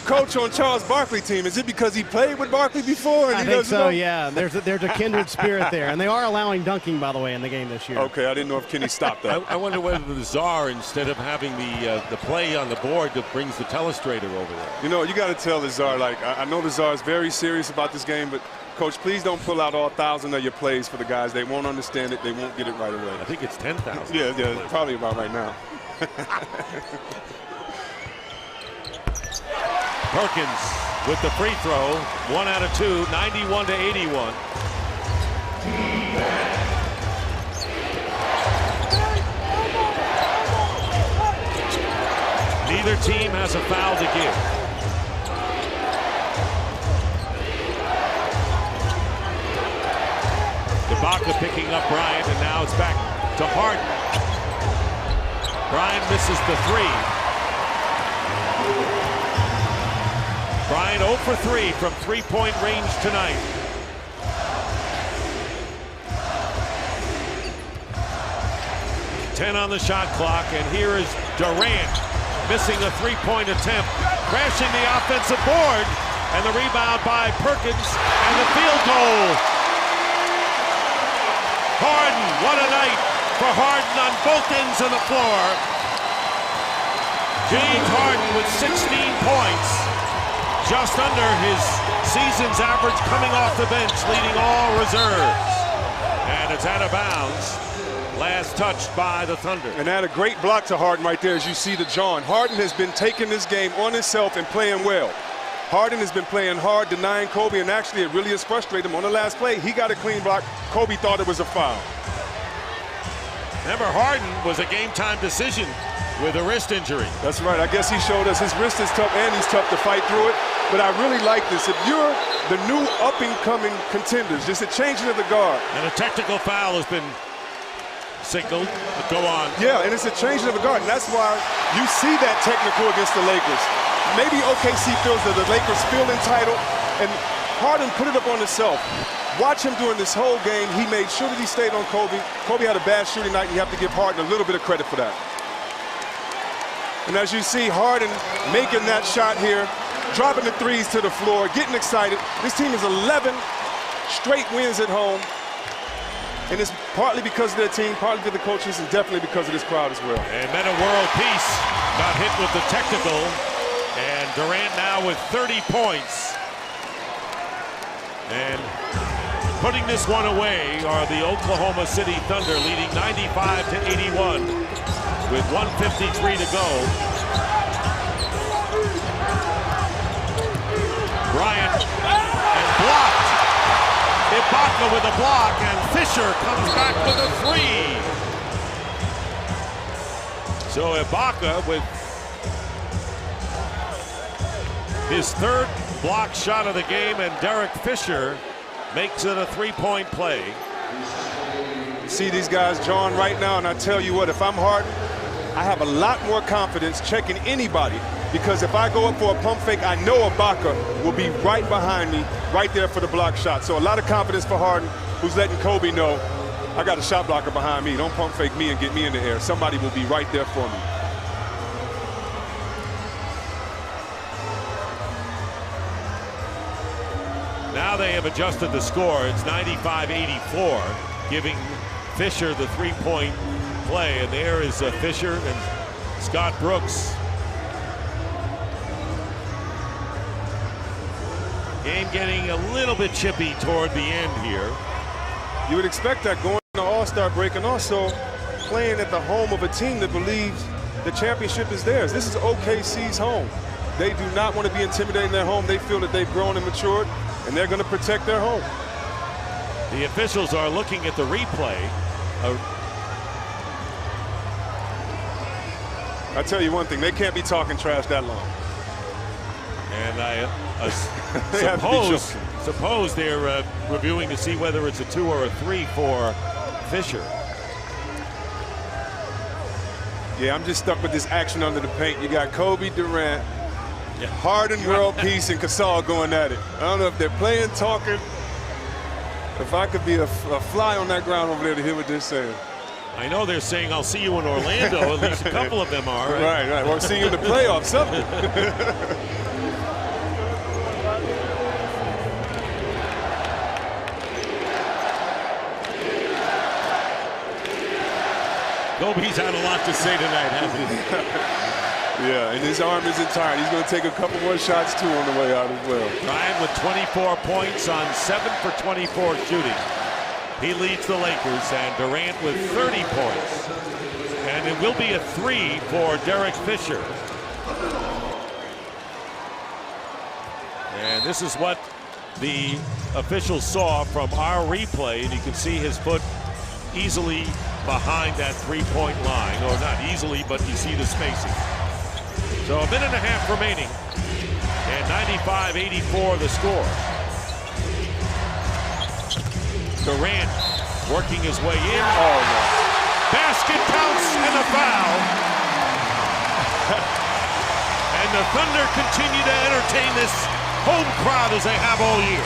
coach on Charles Barkley's team? Is it because he played with Barkley before? And I think so, yeah. There's a kindred spirit there. And they are allowing dunking, by the way, in the game this year. Okay, I didn't know if Kenny stopped that. I wonder whether the czar, instead of having the play on the board, that brings the telestrator over there. You know, you got to tell the czar, like, I know the czar is very serious about this game, but Coach, please don't pull out all 1,000 of your plays for the guys. They won't understand it. They won't get it right away. I think it's 10,000. Yeah, probably about right now. Perkins with the free throw, 1 out of 2, 91 to 81. Neither team has a foul to give. Ibaka picking up Bryant, and now it's back to Harden. Bryant misses the 3. Bryant 0 for 3 from three-point range tonight. Ten on the shot clock, and here is Durant missing a three-point attempt, crashing the offensive board, and the rebound by Perkins, and the field goal. Harden, what a night for Harden on both ends of the floor. James Harden with 16 points, just under his season's average coming off the bench, leading all reserves. And it's out of bounds. Last touched by the Thunder. And add a great block to Harden right there as you see the John. Harden has been taking this game on himself and playing well. Harden has been playing hard, denying Kobe, and actually it really has frustrated him. On the last play, he got a clean block. Kobe thought it was a foul. Remember, Harden was a game-time decision with a wrist injury. That's right. I guess he showed us his wrist is tough and he's tough to fight through it. But I really like this. If you're the new up-and-coming contenders, just a changing of the guard. And a technical foul has been signaled. But go on. Yeah, and it's a changing of the guard. And that's why you see that technical against the Lakers. Maybe OKC feels that the Lakers feel entitled, and Harden put it up on himself. Watch him during this whole game. He made sure that he stayed on Kobe. Kobe had a bad shooting night, and you have to give Harden a little bit of credit for that. And as you see, Harden making that shot here, dropping the threes to the floor, getting excited. This team is 11 straight wins at home. And it's partly because of their team, partly because of the coaches, and definitely because of this crowd as well. And Metta World Peace got hit with the technical. And Durant now with 30 points. And putting this one away are the Oklahoma City Thunder, leading 95 to 81 with 1:53 to go. Bryant and blocked. Ibaka with a block, and Fisher comes back with a 3. So Ibaka with his third block shot of the game, and Derek Fisher makes it a three-point play. See these guys drawing right now, and I tell you what, if I'm Harden, I have a lot more confidence checking anybody, because if I go up for a pump fake, I know Ibaka will be right behind me, right there for the block shot. So a lot of confidence for Harden, who's letting Kobe know, I got a shot blocker behind me. Don't pump fake me and get me in the air. Somebody will be right there for me. Now they have adjusted the score. It's 95-84, giving Fisher the three-point play. And there is Fisher and Scott Brooks. Game getting a little bit chippy toward the end here. You would expect that going to All-Star break, and also playing at the home of a team that believes the championship is theirs. This is OKC's home. They do not want to be intimidating their home. They feel that they've grown and matured, and they're going to protect their home. The officials are looking at the replay. I tell you one thing, they can't be talking trash that long. And I They suppose they're reviewing to see whether it's a 2 or a 3 for Fisher. Yeah, I'm just stuck with this action under the paint. You got Kobe, Durant, Harden, World Peace, and Gasol going at it. I don't know if they're playing, talking. If I could be a fly on that ground over there to hear what they're saying. I know they're saying, I'll see you in Orlando. At least a couple of them are. Right. Or see you in the playoffs, something. Kobe's had a lot to say tonight, hasn't he? Yeah, and his arm isn't tired. He's going to take a couple more shots, too, on the way out as well. Bryant with 24 points on 7 for 24 shooting. He leads the Lakers, and Durant with 30 points. And it will be a 3 for Derek Fisher. And this is what the officials saw from our replay, and you can see his foot easily behind that three-point line, or not easily, but you see the spacing. So a minute and a half remaining, and 95-84 the score. Durant working his way in. Oh, no. Basket counts and a foul. And the Thunder continue to entertain this home crowd as they have all year.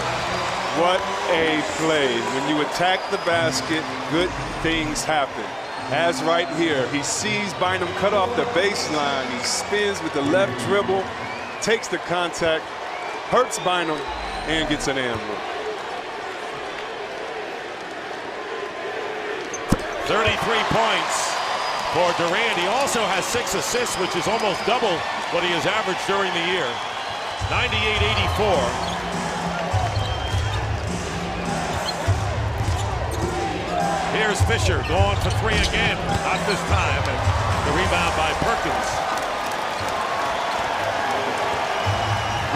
What a play. When you attack the basket, good things happen. As right here, he sees Bynum cut off the baseline. He spins with the left dribble, takes the contact, hurts Bynum, and gets an and one. 33 points for Durant. He also has 6 assists, which is almost double what he has averaged during the year. 98-84. Here's Fisher going for 3 again. Not this time. And the rebound by Perkins.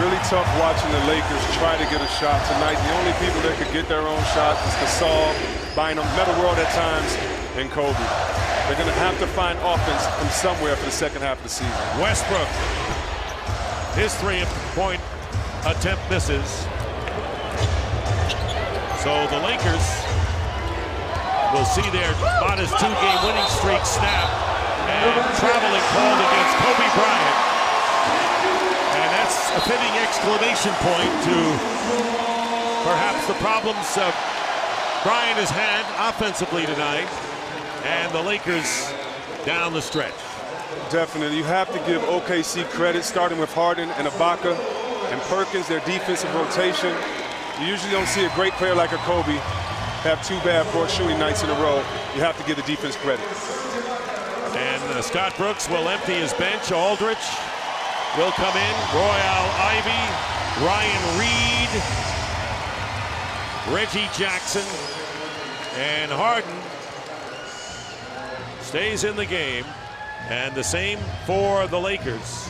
Really tough watching the Lakers try to get a shot tonight. The only people that could get their own shot is Gasol, Bynum, Metta World at times, and Kobe. They're going to have to find offense from somewhere for the second half of the season. Westbrook. His 3-point attempt misses. So the Lakers will see their modest 2-game winning streak snap, and traveling called against Kobe Bryant. And that's a fitting exclamation point to perhaps the problems Bryant has had offensively tonight, and the Lakers down the stretch. Definitely. You have to give OKC credit, starting with Harden and Ibaka and Perkins, their defensive rotation. You usually don't see a great player like a Kobe have 2 bad court shooting nights in a row. You have to give the defense credit. And Scott Brooks will empty his bench. Aldridge will come in. Royal Ivy, Ryan Reed, Reggie Jackson, and Harden stays in the game. And the same for the Lakers.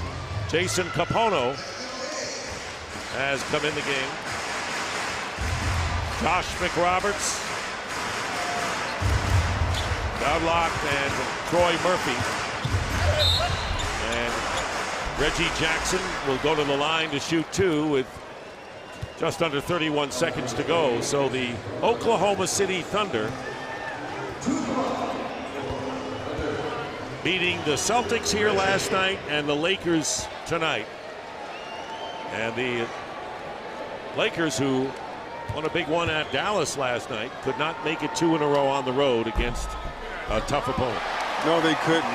Jason Kapono has come in the game. Josh McRoberts, Doudlock, and Troy Murphy. And Reggie Jackson will go to the line to shoot 2 with just under 31 seconds to go. So the Oklahoma City Thunder beating the Celtics here last night and the Lakers tonight. And the Lakers, who won a big one at Dallas last night, could not make it 2 in a row on the road against a tough opponent. No, they couldn't.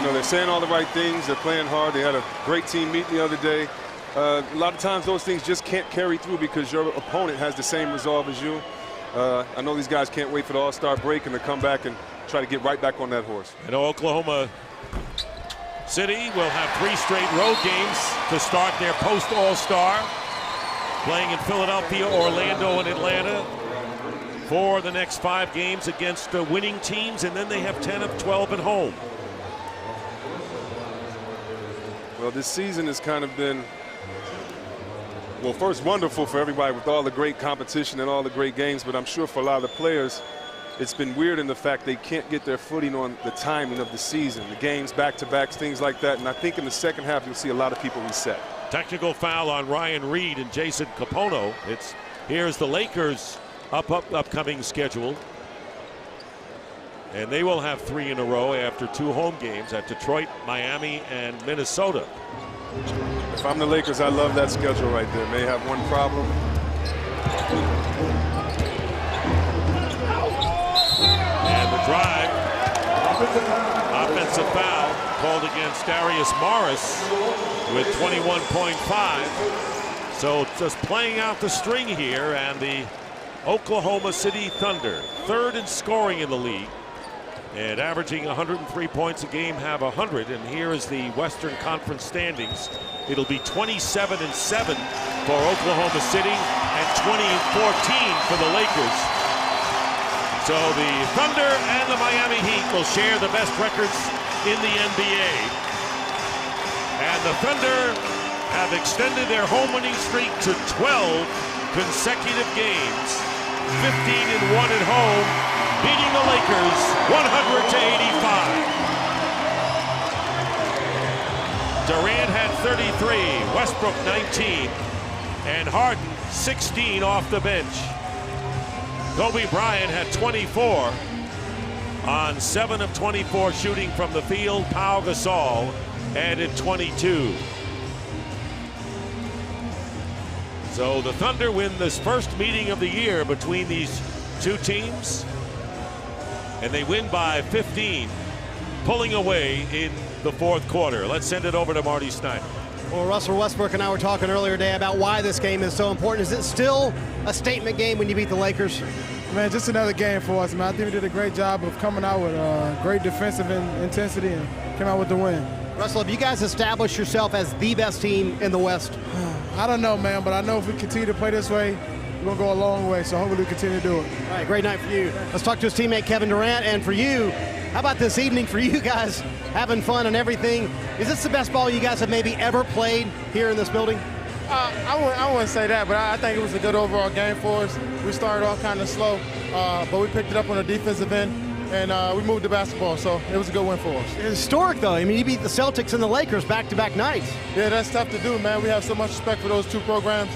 They're saying all the right things. They're playing hard. They had a great team meeting the other day. A lot of times those things just can't carry through because your opponent has the same resolve as you. I know these guys can't wait for the All-Star break and to come back and try to get right back on that horse. I know Oklahoma City will have 3 straight road games to start their post-All-Star, playing in Philadelphia, Orlando, and Atlanta for the next 5 games against the winning teams, and then they have 10 of 12 at home. Well, this season has kind of been, well, first wonderful for everybody with all the great competition and all the great games, but I'm sure for a lot of the players, it's been weird in the fact they can't get their footing on the timing of the season, the games back-to-backs, things like that. And I think in the second half, you'll see a lot of people reset. Technical foul on Ryan Reed and Jason Capono. Here's the Lakers' upcoming schedule. And they will have 3 in a row after 2 home games at Detroit, Miami, and Minnesota. If I'm the Lakers, I love that schedule right there. May have one problem. And the drive, offensive foul called against Darius Morris with 21.5. So just playing out the string here, and the Oklahoma City Thunder, 3rd in scoring in the league, and averaging 103 points a game, have 100. And here is the Western Conference standings. It'll be 27-7 for Oklahoma City and 20-14 for the Lakers. So the Thunder and the Miami Heat will share the best records in the NBA. And the Thunder have extended their home winning streak to 12 consecutive games. 15-1 at home, beating the Lakers 100-85. Durant had 33, Westbrook 19, and Harden 16 off the bench. Kobe Bryant had 24 on 7 of 24 shooting from the field. Pau Gasol added 22. So the Thunder win this first meeting of the year between these 2 teams, and they win by 15, pulling away in the 4th quarter. Let's send it over to Marty Snyder. Well, Russell Westbrook and I were talking earlier today about why this game is so important. Is it still a statement game when you beat the Lakers? Man, just another game for us, man. I think we did a great job of coming out with great defensive intensity and came out with the win. Russell, have you guys established yourself as the best team in the West? I don't know, man, but I know if we continue to play this way, we're going to go a long way, so hopefully we continue to do it. All right, great night for you. Let's talk to his teammate Kevin Durant. And for you, how about this evening for you guys, having fun and everything? Is this the best ball you guys have maybe ever played here in this building? I wouldn't say that, but I think it was a good overall game for us. We started off kind of slow, but we picked it up on the defensive end, and we moved the basketball, so it was a good win for us. It's historic, though. I mean, you beat the Celtics and the Lakers back-to-back nights. Yeah, that's tough to do, man. We have so much respect for those 2 programs.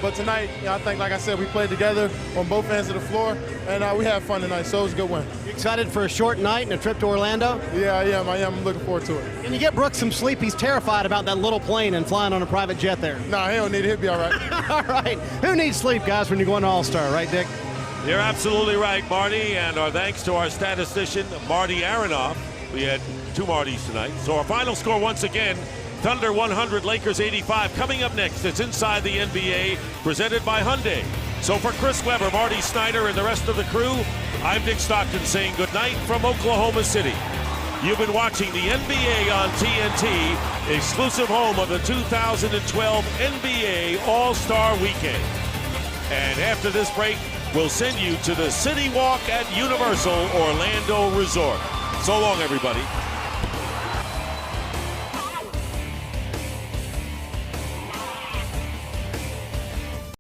But tonight, I think, like I said, we played together on both ends of the floor, and we had fun tonight, so it was a good win. You excited for a short night and a trip to Orlando? Yeah, I am. I'm looking forward to it. Can you get Brooks some sleep? He's terrified about that little plane and flying on a private jet there. Nah, he don't need it. He'll be all right. All right. Who needs sleep, guys, when you're going to All-Star, right, Dick? You're absolutely right, Marty, and our thanks to our statistician, Marty Aronoff. We had 2 Martys tonight. So our final score once again, Thunder 100, Lakers 85. Coming up next, it's Inside the NBA, presented by Hyundai. So for Chris Webber, Marty Snyder, and the rest of the crew, I'm Dick Stockton saying goodnight from Oklahoma City. You've been watching the NBA on TNT, exclusive home of the 2012 NBA All-Star Weekend. And after this break, we'll send you to the City Walk at Universal Orlando Resort. So long, everybody.